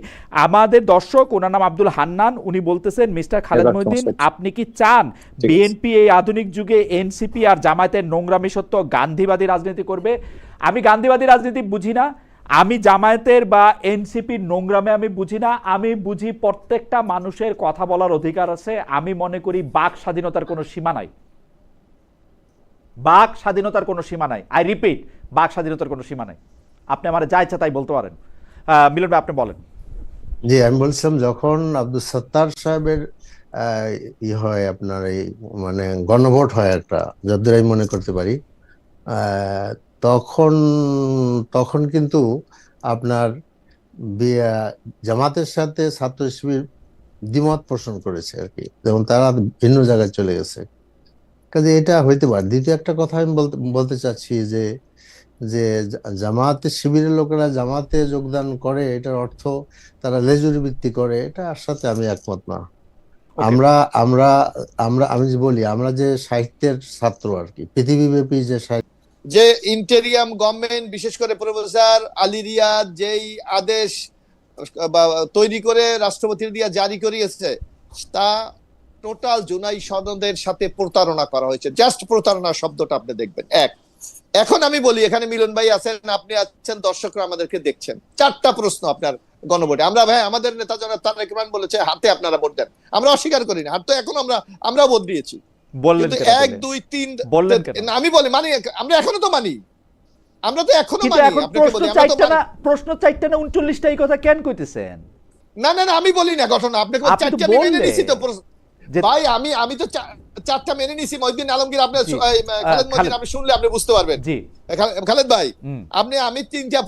আমাদের দর্শক, ওনার নাম আব্দুল হান্নান, উনি বলতেছেন মিস্টার খালেদ মহিউদ্দিন আপনি কি চান বিএনপি এই আধুনিক যুগে এনসিপি আর জামায়াতের নোংরামি সত্য গান্ধীবাদী রাজনীতি করবে? আমি গান্ধীবাদী রাজনীতি বুঝি না, আমি জামায়াতের বা এনসিপির নোংরামে আমি বুঝি না। আমি বুঝি প্রত্যেকটা মানুষের কথা বলার অধিকার আছে। আমি মনে করি বাক স্বাধীনতার কোনো সীমা নাই, বাক স্বাধীনতার কোনো সীমা নাই। আই রিপিট, বাক স্বাধীনতার কোনো সীমা নাই। আপনি আমার যা ইচ্ছা তাই বলতে পারেন। মিলন ভাই আপনি বলেন। জি, আমি বলছিলাম যখন আব্দুল সত্তার সাহেবের হয় আপনার এই মানে গণভোট হয় একটা, যতদূর আমি মনে করতে পারি, আহ, তখন তখন কিন্তু আপনার জামাতের সাথে ছাত্র শিবির দ্বিমত পোষণ করেছে আর কি, যেমন তারা ভিন্ন জায়গায় চলে গেছে। কাজে এটা হইতে পারে। দ্বিতীয় একটা কথা আমি বলতে বলতে চাচ্ছি যে যে জামাতে শিবিরের লোকেরা জামাতে যোগদান করে এটার অর্থ তারা লেজুরি ভিত্তি করে, এটার সাথে আমি একমত না। ওকে। আমরা আমরা আমরা আমি যে বলি, আমরা যে সাহিত্যের ছাত্র আর কি, পৃথিবীব্যাপী যে সাহিত্য, যে ইন্টেরিয়াম গভর্নমেন্ট বিশেষ করে প্রফেসর আলী রিয়াদ যেই আদেশ তৈরি করে রাষ্ট্রপতির দিয়া জারি করিয়েছে, তা টোটাল জুলাই সনদের সাথে প্রতারণা করা হয়েছে। জাস্ট প্রতারণা শব্দটা আপনি দেখবেন। এখন আমি বলি, এখানে মিলন ভাই আছেন, আপনি আছেন, দর্শকরা আমাদেরকে দেখছেন। 4টা প্রশ্ন আপনার গণভোটে। আমরা ভাই আমাদের নেতা জনাব তারেক রহমান বলেছে হাতে আপনারা ভোট দেন, আমরা অস্বীকার করি না, হাত তো এখন আমরা ভোট দিয়েছি। বললেন কিন্তু কেন 1 তাহলে? 2 3 বললেন কেন? আমি বলি মানি, আমরা এখনো তো মানি, আমরা তো এখনো কিন্তু মানি। এখন আপনাকে প্রশ্ন বলি আমরা তো চারটা মানি। না, প্রশ্ন চারটা না 39টা, এই কথা কেন কইতেছেন? না না না, আমি বলি না ঘটনা, আপনাকে আপনি তো 4টা আমি মেনে বললেন নিছি তো যে ভাই, আমি তো 4টা মেনে নিছি। মহিউদ্দিন আলমগীর, আপনি জি, খালেদ মহিউদ্দিন, আপনি শুনলে আপনি বুঝতে পারবেন। জি, খালেদ ভাই, হুম, আমি 3টা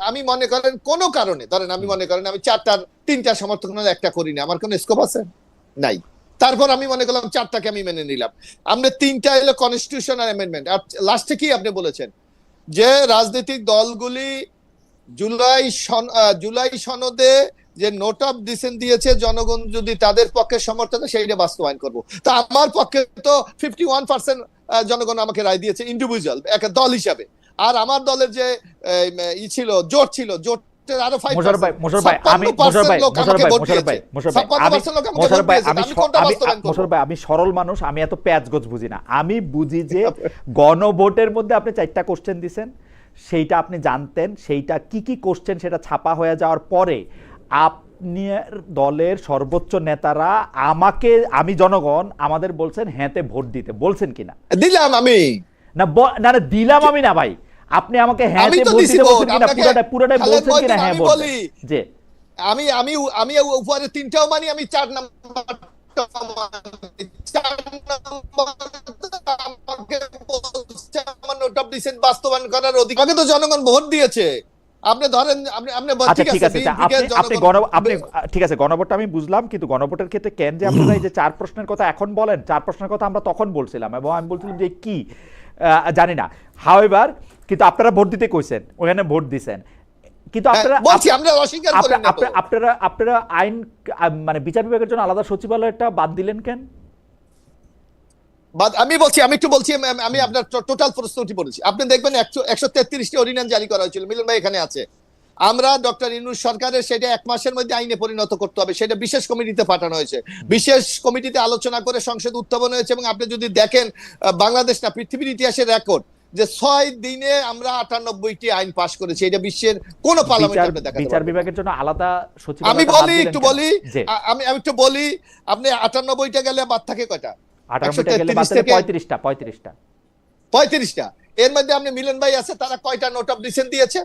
আমি মনে করেন কোন কারণে ধরেন, আমি মনে করেন আমি 4টার 3টা সমর্থক একটা করি না, আমার কোনো স্কোপ আছে নাই। তারপর আমি মনে করলাম 4টাকে আমি মেনে নিলাম। আমরা 3টা এলো কনস্টিটিউশনাল অ্যামেন্ডমেন্ট, আর লাস্টে কি আপনি বলেছেন যে রাজনৈতিক দলগুলি জুলাই সনদে যে নোট অফ ডিসেন্ট দিয়েছে, জনগণ যদি তাদের পক্ষে সমর্থন সেইটা বাস্তবায়ন করব। তা আমার পক্ষে তো 51% জনগণ আমাকে রায় দিয়েছে ইন্ডিভিজুয়াল একটা দল হিসাবে। আর আমার দলের যে ছিল জোট ছিল, জোটের আরো 5%। মোশাররফ ভাই, আমি সরল মানুষ, আমি এত প্যাচগোছ বুঝি না। আমি বুঝি যে গণভোটের মধ্যে আপনি 4টা কোশ্চেন দিছেন, সেইটা আপনি জানতেন, সেইটা কি কি কোশ্চেন সেটা ছাপা হয়ে যাওয়ার পরে আপনার দলের সর্বোচ্চ নেতারা আমাকে, আমি জনগণ আমাদের বলছেন হ্যাঁতে ভোট দিতে, বলছেন কিনা? দিলাম আমি না না দিলাম আমি না ভাই, আপনি আমাকে হ্যাঁ আমি তে তো ভোট দিছি দিতে ভোট, বলছেন কিনা, আপনাকে পুরোটাই খালেদ বলছেন কিনা মহিউদ্দিন, হ্যাঁ আমি ভোট দেন? বলি, যে আমি আমি আমি উপরে 3টাও মানি, আমি 4 নাম্বার আমাকে বলছে আমার নোট অফ ডিসেন্ট বাস্তবায়ন করার অধিকার। আগে তো জনগণ ভোট দিয়েছে। আপনি ধরেন, আপনি আচ্ছা ঠিক ঠিক আছে, আছে, বিএনপিকে আপনি জনগণ আপনি ঠিক আছে, গণভোটটা আমি বুঝলাম, কিন্তু গণভোটের ক্ষেত্রে কেন যে আপনারা এই যে 4 প্রশ্নের কথা এখন বলেন, 4 প্রশ্নের কথা আমরা তখন বলছিলাম, এবং আমি বলছিলাম যে কি জানি না। হাউএভার, কিন্তু আপনারা ভোট দিতে কইছেন, ওখানে ভোট দিছেন, কিন্তু আপনারা বলছি আমরা অস্বীকার করি না তো। আপনারা আইন মানে বিচার বিভাগের জন্য আলাদা সচিবালয়টা বাদ দিলেন কেন? আমি বলছি, আমি একটু বলছি, আমি আপনার টোটাল প্রশ্নটি বলেছি। আপনি দেখবেন 133টি অর্ডিন্যান্স জারি করা হয়েছিল, মিলন ভাই এখানে আছে। আমরা ডক্টর ইউনূস সরকারের সেটা 1 মাসের মধ্যে আইনে পরিণত করতে হবে, সেটা বিশেষ কমিটিতে পাঠানো হয়েছে। বিশেষ কমিটিতে আলোচনা করে সংসদ উত্থাপন হয়েছে, এবং আপনি যদি দেখেন বাংলাদেশ না পৃথিবীর ইতিহাসের রেকর্ড যে 6 দিনে আমরা 98টি আইন পাশ করেছি। এটা বিশ্বের কোন পার্লামেন্টে আপনি দেখাতে বিচার পারবেন না। বিভাগের জন্য আলাদা সচিবালয় আমি বলি, একটু বলি, যে আমি একটু বলি, আপনি 98টা গেলে বাদ থাকে কয়টা? 98টা গেলে বাদ থাকে 35টা। এর মধ্যে আপনি মিলন ভাই আছে, তারা কয়টা নোট অফ ডিসেন্ট দিয়েছে,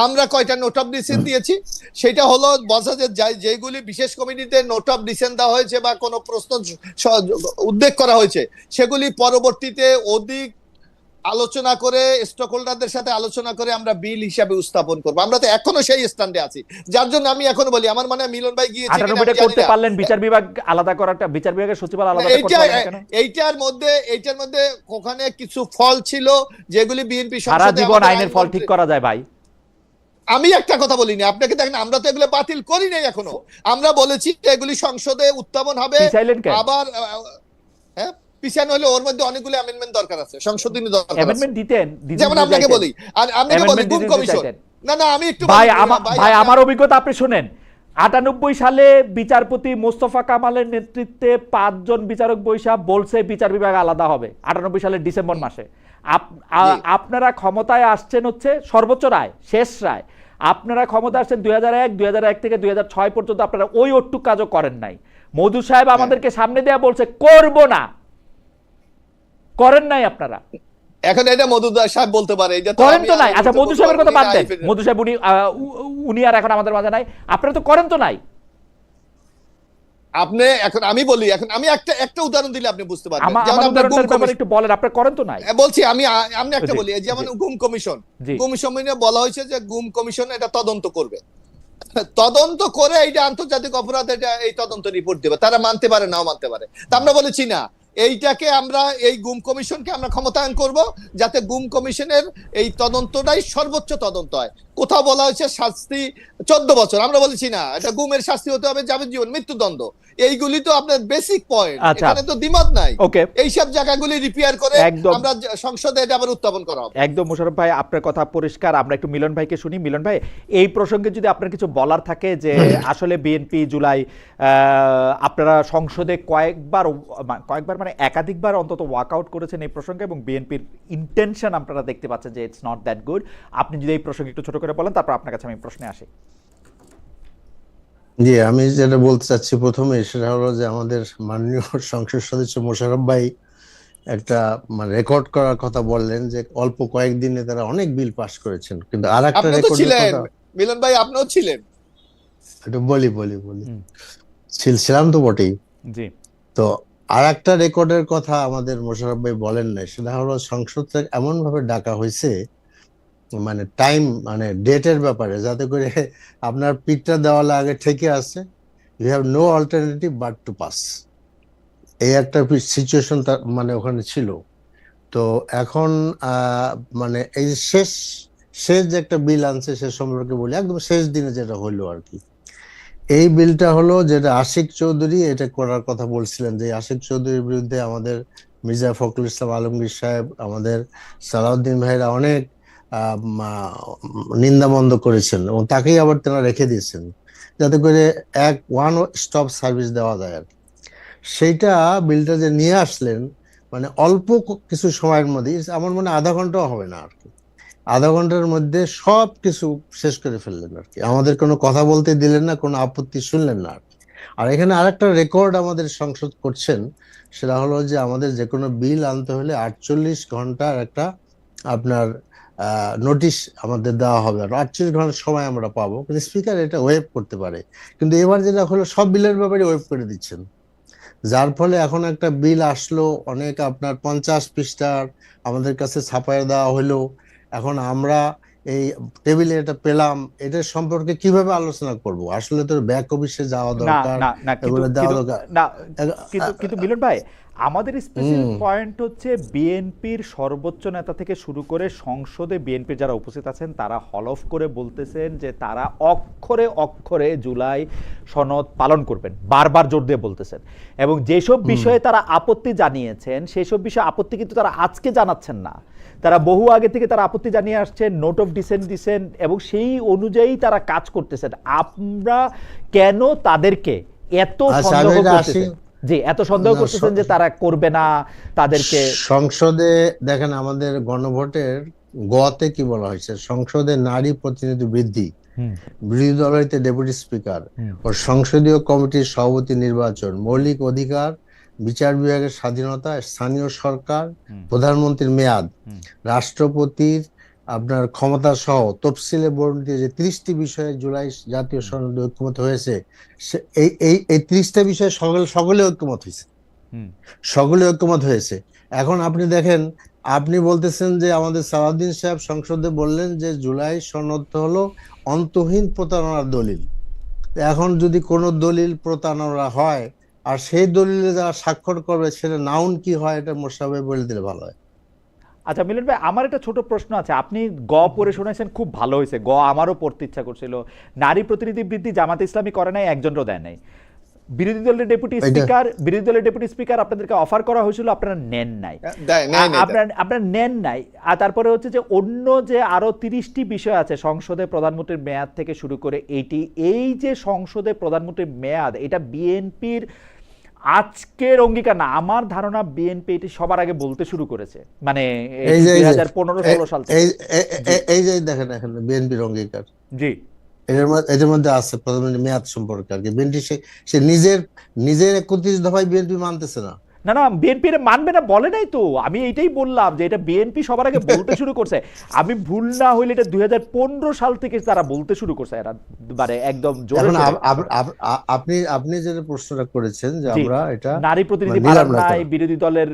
আমরা কয়টা নোট অফ ডিসেন্ট দিয়েছি? সেটা হলো বোঝা যায় যেগুলি বিশেষ কমিটিতে নোট অফ ডিসেন্ট দেওয়া হয়েছে বা কোনো প্রশ্ন উদ্বেগ করা হয়েছে, সেগুলি পরবর্তীতে অধিক আলোচনা করে স্টক হোল্ডারদের সাথে আলোচনা করে আমরা বিল হিসাবে উপস্থাপন করবো। আমরা তো এখনো সেই স্ট্যান্ডে আছি, যার জন্য আমি এখনো বলি আমার মনে হয় মিলন ভাই গিয়েছে কিনা আমি 98টা জানি করতে না। পারলেন, বিচার বিভাগ আলাদা করাটা, বিচার বিভাগের সচিবালয় আলাদা করতে পারলেন কেন? এইটার মধ্যে ওখানে কিছু ফল ছিল যেগুলি বিএনপি সারা সংসদে জীবন আমাদের আইনের ফল ঠিক করা যায় ভাই। আমি একটা কথা বলিনি আপনাকে, দেখেন আমরা তো এগুলো বাতিল করি নাই এখনো। আমরা বলেছি এগুলি সংসদে উত্থাপন হবে। পিছাইলেন কেন? আবার হ্যাঁ, পিছানো হলে ওর মধ্যে অনেকগুলো অ্যামেন্ডমেন্ট দরকার আছে, সংশোধনী দরকার আছে। অ্যামেন্ডমেন্ট দিতেন, যেমন আপনাকে বলি, আর আপনাকে বলি গুম কমিশন। না আমি একটু ভাই আমার অভিজ্ঞতা আপনি শুনেন। 98 সালে বিচারপতি মোস্তফা কামালের নেতৃত্বে 5 জন বিচারক বৈশা বলছে বিচার বিভাগ আলাদা হবে 98 সালের ডিসেম্বর মাসে। আপনারা ক্ষমতায় আসছেন হচ্ছে সর্বোচ্চ রায়, শেষ রায়। আপনারা ক্ষমতা আসছেন 2001 থেকে 2006 পর্যন্ত, আপনারা ওই অট্টুক কাজও করেন নাই। মধু সাহেব আমাদেরকে সামনে দেয়া বলছে করব না, করেন নাই আপনারা। এখন এটা মধুদার সাহেব বলতে পারে, এটা তো করেন আমি তো নাই। আচ্ছা মধু সাহেবের কথা বাদ দেন, নাই। মধু সাহেব উনি আর এখন আমাদের মাঝে নাই, আপনারা তো করেন তো নাই। আপনি এখন আমি বলি, এখন আমি একটা উদাহরণ দিলে আপনি বুঝতে পারবেন। আমার যেমন আপনার গুম উদাহরণটার ব্যাপারে কমিশন একটু বলেন, আপনারা করেন তো নাই। বলছি, আমি একটা জি, বলি, যেমন জি। গুম কমিশন, জি। গুম কমিশনে বলা হয়েছে যে গুম কমিশন এটা তদন্ত করবে, তদন্ত করে এইটা আন্তর্জাতিক অপরাধ, এটা এই তদন্ত রিপোর্ট দেবে। তারা মানতে পারে, নাও মানতে পারে। তা আমরা বলেছি না, এইটাকে আমরা এই গুম কমিশনকে আমরা ক্ষমতায়ন করব, যাতে গুম কমিশনের এই তদন্তটাই সর্বোচ্চ তদন্ত হয়। কোথাও বলা হয়েছে শাস্তি 14 বছর, আমরা বলেছি না, এটা গুমের শাস্তি হতে হবে যাবজ্জীবন মৃত্যুদণ্ড। এইগুলি তো আপনার বেসিক পয়েন্ট, আচ্ছা। এখানে তো দ্বিমত নাই। ওকে, এইসব জায়গাগুলি রিপেয়ার করে একদম। আমরা সংসদে এটা আবার উত্থাপন করা হবে। একদম মোশাররফ ভাই, আপনার কথা পরিষ্কার। আমরা একটু মিলন ভাইকে শুনি। মিলন ভাই, এই প্রসঙ্গে যদি আপনার কিছু বলার থাকে, যে আসলে বিএনপি জুলাই আপনারা সংসদে কয়েকবার মানে একাধিকবার অন্তত ওয়াকআউট করেছেন এই প্রসঙ্গে, এবং বিএনপির ইন্টেনশন আপনারা দেখতে পাচ্ছেন যে ইটস নট দ্যাট গুড। আপনি যদি এই প্রসঙ্গে একটু ছোট করে বলেন, তারপর আপনার কাছে আমি প্রশ্নে আসি। জি, আমি যেটা বলতে চাচ্ছি প্রথমে, সেটা হলো যে আমাদের মাননীয় সংসদ সদস্য মোশাররফ ভাই একটা মানে রেকর্ড করার কথা বললেন যে অল্প কয়েকদিনে তারা অনেক বিল পাস করেছেন, কিন্তু আর একটা আপনি তো রেকর্ডের ছিলেন কথা মিলন ভাই, আপনিও ছিলেন। একটু বলি ছিলাম তো বটেই। জি। তো আর একটা রেকর্ডের কথা আমাদের মোশাররফ ভাই বলেন নাই, সেটা হলো সংসদটা এমন ভাবে ডাকা হয়েছে মানে টাইম মানে ডেটের ব্যাপারে, যাতে করে আপনার পিঠটা দেওয়ালে আগে ঠেকে আছে, you have no alternative but to pass. এই একটা সিচুয়েশন মানে ওখানে ছিল। তো এখন মানে এই শেষ যে একটা বিল আনছে সে সম্পর্কে বলি, একদম শেষ দিনে যেটা হলো আর কি। এই বিলটা হলো যেটা আশিক চৌধুরী এটা করার কথা বলছিলেন, যে আশিক চৌধুরীর বিরুদ্ধে আমাদের মির্জা ফখরুল ইসলাম আলমগীর সাহেব, আমাদের সালাউদ্দিন ভাইরা অনেক নিন্দামন্দ করেছেন, এবং তাকেই আবার তারা রেখে দিয়েছেন যাতে করে ওয়ান স্টপ সার্ভিস দেওয়া যায় আর কি। সেইটা বিলটা যে নিয়ে আসলেন মানে অল্প কিছু সময়ের মধ্যে, আমার মনে আধা ঘন্টাও হবে না আর কি, আধা ঘন্টার মধ্যে সব কিছু শেষ করে ফেললেন আর কি। আমাদের কোনো কথা বলতে দিলেন না, কোনো আপত্তি শুনলেন না। আর এখানে আরেকটা রেকর্ড আমাদের সংসদ করছেন, সেটা হলো যে আমাদের যে কোনো বিল আনতে হলে 48 ঘন্টার একটা আপনার নোটিশ আমাদের দেওয়া হবে, আর 48 ঘন্টার সময় আমরা পাবো, কিন্তু স্পিকার এটা ওয়েভ করতে পারে। কিন্তু এবার যেটা হলো সব বিলের ব্যাপারে ওয়েভ করে দিচ্ছেন, যার ফলে এখন একটা বিল আসলো অনেক আপনার 50 পৃষ্ঠার আমাদের কাছে ছাপায় দেওয়া হলো। এখন আমরা এই টেবিলে এটা পেলাম, এটার সম্পর্কে কিভাবে আলোচনা করব? আসলে তো ব্যাক অফিসে যাওয়া না দরকার, না না কিন্তু এগুলো দেওয়া কিন্তু দরকার। না কিন্তু মিলন ভাই, আমাদের স্পেসিফিক হুম। পয়েন্ট হচ্ছে বিএনপির সর্বোচ্চ নেতা থেকে শুরু করে সংসদে বিএনপির যারা উপস্থিত আছেন তারা হলফ করে বলতেছেন যে তারা অক্ষরে অক্ষরে জুলাই সনদ পালন করবেন, বারবার জোর দিয়ে বলতেছেন। এবং যেসব বিষয়ে তারা আপত্তি জানিয়েছেন সেসব বিষয়ে আপত্তি কিন্তু তারা আজকে জানাচ্ছেন না, তারা বহু আগে থেকে তারা আপত্তি জানিয়ে আসছেন, নোট অফ ডিসেন্ট দিচ্ছেন এবং সেই অনুযায়ী তারা কাজ করতেছেন। আমরা কেন তাদেরকে এত আচ্ছা, সন্দেহ আমি এটা আসি। করতেছেন, জি এত সন্দেহ না, করতেছেন যে তারা করবে না তাদেরকে? সংসদে দেখেন আমাদের গণভোটের গতে কি বলা হয়েছে, সংসদে নারী প্রতিনিধি বৃদ্ধি, হুম বিরোধী দলহইতে ডেপুটি স্পিকার হুম ও সংসদীয় কমিটির সভাপতি নির্বাচন, মৌলিক অধিকার, বিচার বিভাগের স্বাধীনতা, স্থানীয় সরকার, হুম প্রধানমন্ত্রীর মেয়াদ, হুম রাষ্ট্রপতির আপনার ক্ষমতা সহ তফসিলে বর্ণিত যে 30টি বিষয়ে জুলাই জাতীয় হুম সনদে ঐক্যমত হয়েছে, এই 30টা বিষয়ে সকলে ঐক্যমত হয়েছে, হুম সকলে ঐক্যমত হয়েছে। এখন আপনি দেখেন, আপনি বলতেছেন যে আমাদের সালাউদ্দিন সাহেব সংসদে বললেন যে জুলাই সনদ হলো অন্তহীন প্রতারণার দলিল। এখন যদি কোনো দলিল প্রতারণা হয় আর সেই দলিলে যারা স্বাক্ষর করবে সেটা নাউন কি হয়, এটা মোশাররফ বলে দিলে ভালো হয়। আচ্ছা মিলন ভাই, আমার একটা ছোট প্রশ্ন আছে। আপনি গ পড়ে শোনাইছেন, খুব ভালো হয়েছে, গ আমারও পড়তে ইচ্ছা করছিল। নারী প্রতিনিধি বৃদ্ধি জামাতে ইসলামী করে নাই, একজনও দেয় নাই। এটা বিরোধী দলের ডেপুটি স্পিকার আপনাদেরকে অফার করা হয়েছিল, আপনারা নেন নাই। নেই নেই আপনার নেন নাই। আর তারপরে হচ্ছে যে অন্য যে আরো 30টি বিষয় আছে সংসদে প্রধানমন্ত্রীর মেয়াদ থেকে শুরু করে এই যে সংসদে প্রধানমন্ত্রীর মেয়াদ, এটা বিএনপির আজকের অঙ্গীকার না। আমার ধারণা বিএনপি এটি সবার আগে বলতে শুরু করেছে, মানে এই যে 2015-16 সাল থেকে। জি এই যে দেখেন এখন বিএনপির অঙ্গীকার জি এদের মধ্যে আছে প্রধানমন্ত্রী মেয়াদ সম্পর্কে আর কি। বিএনপি সে নিজের নিজের 31 দফায় বিএনপি মানতেছে না। না না, বিএনপি মানবে না বলে নাই তো, আমি এইটাই বললাম যে এটা বিএনপি সবার আগে বলতে শুরু করছে। আমি ভুল না হইলে এটা 2015 সাল থেকে তারা বলতে শুরু করছে, এরা মানে একদম জোরে এখন সোরে। আপনি যে প্রশ্নটা করেছেন যে জি, আমরা এটা নারী প্রতিনিধি নিলাম বাড়ান না নাই, কেন? বিরোধী দলের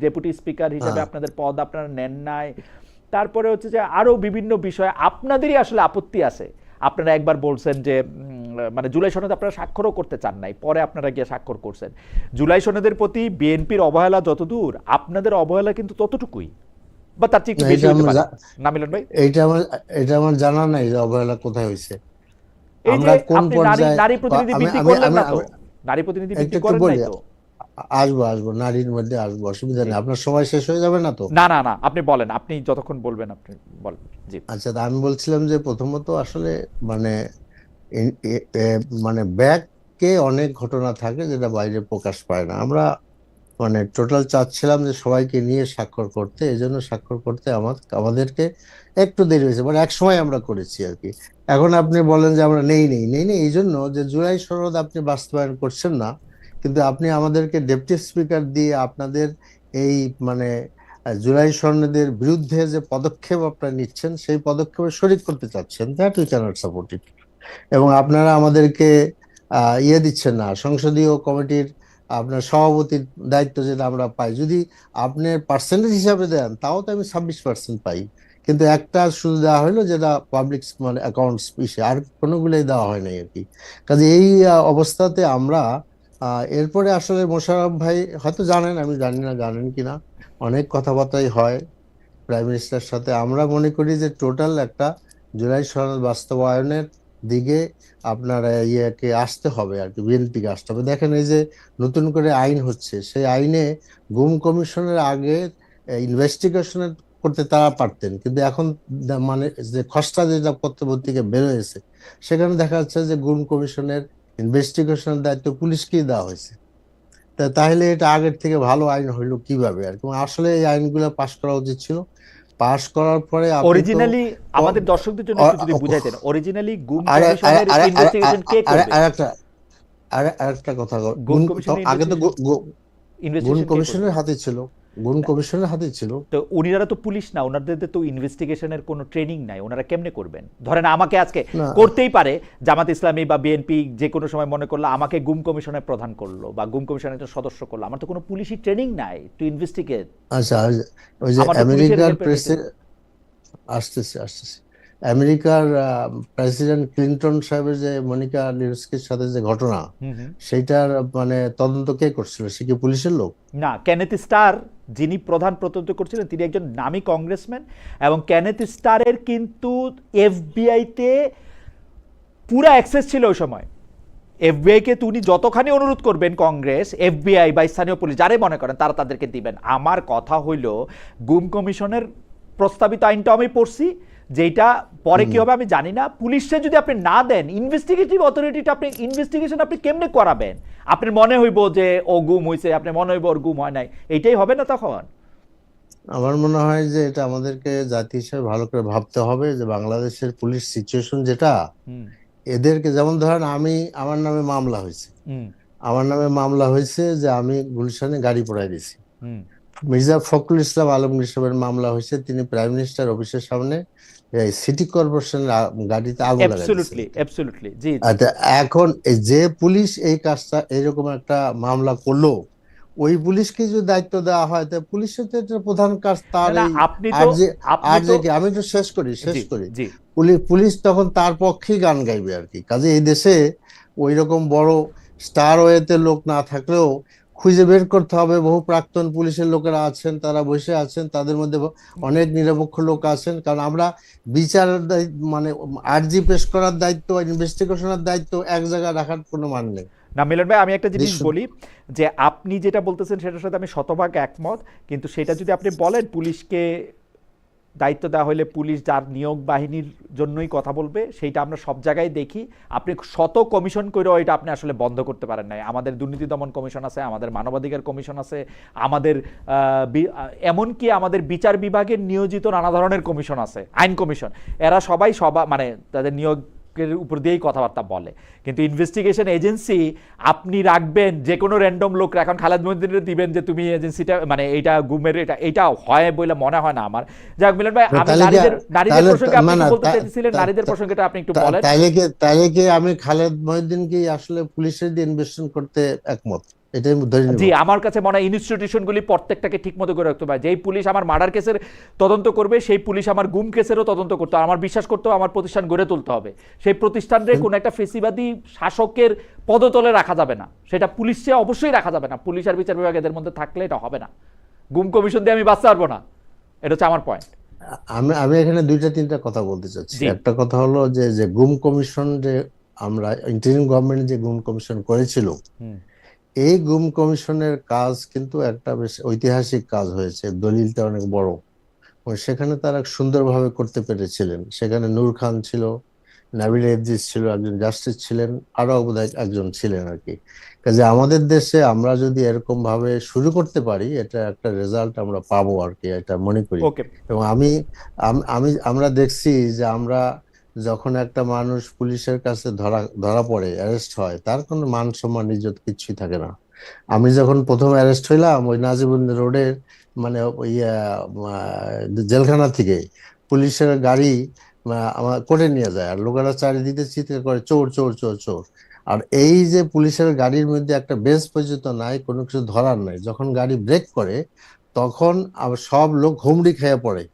ডেপুটি স্পিকার হিসেবে হ্যাঁ, আপনাদের পদ আপনারা নেন নাই। তারপরে হচ্ছে যে আরো বিভিন্ন বিষয় আপনাদেরই আসলে আপত্তি আছে। আপনারা একবার বলছেন যে মানে জুলাই সনদ আপনারা স্বাক্ষরও করতে চান নাই, পরে আপনারা গিয়ে স্বাক্ষর করছেন। জুলাই সনদের প্রতি বিএনপির অবহেলা যতদূর, আপনাদের অবহেলা কিন্তু ততটুকুই, বা তার চেয়ে একটু না, বেশি এটা হতে আমার পারে। না মিলন ভাই, এটা আমার জানা নাই যে অবহেলা কোথায় হয়েছে, এই যে আমরা কোন আপনি নারী পর্যায়ে। নারী প্রতিনিধি আমি বৃদ্ধি আমি করলেন আমি না তো, আমি নারী প্রতিনিধি একটু বৃদ্ধি একটু করেন নাই বলি, তো। আসবো নারীর মধ্যে আসবো, অসুবিধা জি, নেই। আপনার সময় শেষ হয়ে যাবে না তো? না না না, আপনি বলেন, আপনি যতক্ষণ বলবেন আপনি বলেন। জি আচ্ছা, তা আমি বলছিলাম যে প্রথমত আসলে মানে মানে ব্যাককে অনেক ঘটনা থাকে যেটা বাইরে প্রকাশ পায় না। আমরা মানে টোটাল চাচ্ছিলাম যে সবাইকে নিয়ে স্বাক্ষর করতে, এই জন্য স্বাক্ষর করতে আমাদেরকে একটু দেরি হয়েছে, মানে এক সময় আমরা করেছি আর কি। এখন আপনি বলেন যে আমরা নেই এই জন্য যে জুলাই সনদ আপনি বাস্তবায়ন করছেন না, কিন্তু আপনি আমাদেরকে ডেপুটি স্পিকার দিয়ে আপনাদের এই মানে জুলাই সনদের বিরুদ্ধে যে পদক্ষেপ আপনারা নিচ্ছেন সেই পদক্ষেপে শরিক করতে চাচ্ছেন, that we cannot support it. এবং আপনারা আমাদেরকে ইয়ে দিচ্ছেন না, সংসদীয় কমিটির আপনার সভাপতির দায়িত্ব যেটা আমরা পাই, যদি আপনি পার্সেন্টেজ হিসাবে দেন তাও তো আমি 26% পাই, কিন্তু একটা শুধু দেওয়া হলো যেটা পাবলিক মানে অ্যাকাউন্টস ইসে, আর কোনোগুলোই দেওয়া হয় নাই আর কি। কাজে এই অবস্থাতে আমরা এরপরে আসলে মোশাররফ ভাই হয়তো জানেন, আমি জানি না জানেন কিনা, অনেক কথাবার্তাই হয় প্রাইম মিনিস্টারের সাথে। আমরা মনে করি যে টোটাল একটা জুলাই সনদ বাস্তবায়নের দিকে আপনার ইয়েকে আসতে হবে আর কি, বিএনপিকে আসতে হবে। দেখেন এই যে নতুন করে আইন হচ্ছে, সেই আইনে গুম কমিশনের আগে ইনভেস্টিগেশন করতে তারা পারতেন, কিন্তু এখন মানে যে খসড়া যেটা পত্রপত্রিকা বের হয়েছে সেখানে দেখা যাচ্ছে যে গুম কমিশনের ইনভেস্টিগেশনের দায়িত্ব পুলিশকেই দেওয়া হয়েছে। তাহলে এটা আগের থেকে ভালো আইন হইলো কিভাবে আর কি? আসলে এই আইনগুলো পাশ করা উচিত ছিল। পাশ করার পরে আপনি তো অরিজিনালি আমাদের দর্শকদের জন্য একটু যদি বুঝাইতেন, অরিজিনালি গুম আর কমিশনের ইনভেস্টিগেশন কে করবে? আরেকটা কথা, গুম কমিশনের আগে তো ইনভেস্টিগেশন গুণ কে করবে? কমিশনের হাতে ছিল। গুম কমিশনের হাতে ছিল। তো উনারা তো পুলিশ না, ওনাদের তো ইনভেস্টিগেশনের কোনো ট্রেনিং নাই, ওনারা কেমনে করবেন? ধরেন আমাকে আজকে না, করতেই পারে জামাত ইসলামী বা বিএনপি যে কোনো সময় মনে করলো আমাকে গুম কমিশনের প্রধান করলো বা গুম কমিশনের একজন সদস্য করলো, আমার তো কোনো পুলিশি ট্রেনিং নাই টু ইনভেস্টিগেট। আচ্ছা, ওই যে আমার তো পুলিশের আমেরিকার হেল্পের প্রেসিডেন্ট আসতেছে আমেরিকার প্রেসিডেন্ট ক্লিনটন সাহেবের যে মনিকা লিউস্কির সাথে যে ঘটনা, হুম হুম। সেইটার মানে তদন্ত কে করছিল? সে কি পুলিশের লোক? না, কেনেথ স্টার যিনি প্রধান তদন্ত করছিলেন তিনি একজন নামী কংগ্রেসম্যান, এবং কেনেথ স্টারের কিন্তু এফবিআইতে পুরা অ্যাক্সেস ছিল ওই সময়। এফবিআইকে উনি যতখানি অনুরোধ করবেন কংগ্রেস, এফবিআই বা স্থানীয় পুলিশ যারাই মনে করেন তারা তাদেরকে দিবেন। আমার কথা হইল গুম কমিশনের প্রস্তাবিত আইনটা আমি পড়ছি, যেটা পরে কি হবে আমি জানি না। পুলিশে যদি আপনি না দেন, ইনভেস্টিগেটিভ অথরিটিটা আপনি ইনভেস্টিগেশন আপনি কেমনে করাবেন? আপনার মনে হইব যে ও গুম হয়েছে, আপনার মনে হইব ওর গুম হয় নাই, এইটাই হবে না তখন? আমার মনে হয় যে এটা আমাদেরকে জাতি হিসেবে ভালো করে ভাবতে হবে যে বাংলাদেশের পুলিশ সিচুয়েশন যেটা, হুম এদেরকে যেমন ধরেন আমার নামে মামলা হয়েছে, হুম যে আমি গুলশানে গাড়ি পোড়াই দিছি। হুম। মির্জা ফখরুল ইসলাম আলমগীর সাহেবের মামলা হয়েছে, তিনি প্রাইম মিনিস্টার অফিসের সামনে সিটি কর্পোরেশনের গাড়িতে আগুন লাগাই দিয়েছেন। অ্যাবসলিউটলি, জি জি। আচ্ছা, এখন এই যে পুলিশ এই কাজটা এরকম একটা মামলা করলো, ওই পুলিশকে যদি দায়িত্ব দেওয়া হয়, তা পুলিশের তো এটা প্রধান কাজ তার না না, এই আপনি আর তো যে আপনি তো আমি তো শেষ জি করি। জি। পুলিশ তখন তার পক্ষেই গান গাইবে আর কি। কাজে এই দেশে ওই রকম বড় স্টার ওয়েতে লোক না থাকলেও খুঁজে বের করতে হবে। বহু প্রাক্তন পুলিশের লোকেরা আছেন, তারা বসে আছেন, তাদের মধ্যে অনেক নিরপেক্ষ লোক আছেন। কারণ আমরা বিচারের মানে আর্জি পেশ করার দায়িত্ব, ইনভেস্টিগেশনের দায়িত্ব এক জায়গায় রাখার কোনো মান নেই। না মিলন ভাই, আমি একটা জিনিস দেশ- বলি, যে আপনি যেটা বলতেছেন সেটার সাথে আমি শতভাগ একমত, কিন্তু সেটা যদি আপনি বলেন পুলিশকে দায়িত্ব দেওয়া হলে পুলিশ যার নিয়োগ বাহিনীর জন্যই কথা বলবে, সেইটা আমরা সব জায়গায় দেখি। আপনি শত কমিশন করেও এটা আপনি আসলে বন্ধ করতে পারেন নাই। আমাদের দুর্নীতি দমন কমিশন আছে, আমাদের মানবাধিকার কমিশন আছে, আমাদের এমনকি আমাদের বিচার বিভাগের নিয়োজিত নানা ধরনের কমিশন আছে, আইন কমিশন, এরা সবাই মানে তাদের নিয়োগ উপর দিয়েই কথাবার্তা বলে। কিন্তু ইনভেস্টিগেশন এজেন্সি আপনি রাখবেন যে কোনো র্যান্ডম লোক, এখন খালেদ মহিউদ্দিনের দিবেন যে তুমি এজেন্সিটা, মানে এইটা গুমের এটা হয় বলে মনে হয় না আমার। যাক মিলন ভাই, আমি নারীদের প্রসঙ্গে আপনি কি বলতে চাইছিলেন, নারীদের প্রসঙ্গটা আপনি একটু বলেন। তাইলে কি আমি খালেদ মহিউদ্দিনকে আসলে পুলিশের দিয়ে ইনভেস্টিগেশন করতে একমত, এটাই ধরে নিব। জি, আমার কাছে মনে হয় ইনস্টিটিউশনগুলি প্রত্যেকটাকে ঠিক মতো করে রাখতে হবে। যেই পুলিশ আমার মার্ডার কেসের তদন্ত করবে, সেই পুলিশ আমার গুম কেসেরও তদন্ত করতে হবে। আমার বিশ্বাস করতে হবে আমার প্রতিষ্ঠান গড়ে তুলতে হবে। সেই প্রতিষ্ঠানরে কোনো একটা ফেসিবাদী শাসকের পদতলে রাখা যাবে না, সেটা পুলিশে অবশ্যই রাখা যাবে না। পুলিশ আর বিচার বিভাগ এদের মধ্যে থাকলে এটা হবে না। গুম কমিশন দিয়ে আমি বাঁচতে পারবো না, এটা হচ্ছে আমার পয়েন্ট। আমি এখানে দুইটা তিনটা কথা বলতে চাচ্ছি। জি। একটা কথা হলো যে যে গুম কমিশন, যে আমরা ইন্টারিম গভর্নমেন্ট যে গুম কমিশন করেছিল, হুম এই গুম কমিশনের কাজ কিন্তু একটা বেশ ঐতিহাসিক কাজ হয়েছে, দলিলটা অনেক বড়। সেখানে তারা সুন্দরভাবে করতে পেরেছিলেন। সেখানে নূর খান ছিল, নাবিল ইদ্রিস ছিল, একজন জাস্টিস ছিলেন, আরো বোধহয় একজন ছিলেন আর কি। কাজে আমাদের দেশে আমরা যদি এরকম ভাবে শুরু করতে পারি, এটা একটা রেজাল্ট আমরা পাবো আর কি, এটা মনে করি। ওকে। এবং আমরা দেখছি যে আমরা যখন একটা মানুষ পুলিশের কাছে ধরা পড়ে, অ্যারেস্ট হয়, তার কোনো মান সম্মান ইজ্জত কিছুই থাকে না। আমি যখন প্রথম অ্যারেস্ট হইলাম, ওই নাজিবুদ্দিন রোডের মানে জেলখানা থেকে পুলিশের গাড়ি আমার কোর্টে নিয়ে যায়, আর লোকেরা চারিদিকে চিৎকার করে চোর চোর চোর চোর। আর এই যে পুলিশের গাড়ির মধ্যে একটা বেঞ্চ পর্যন্ত নাই, কোনো কিছু ধরার নাই, যখন গাড়ি ব্রেক করে তখন আবার সব লোক হুমড়ি খেয়ে পড়ে।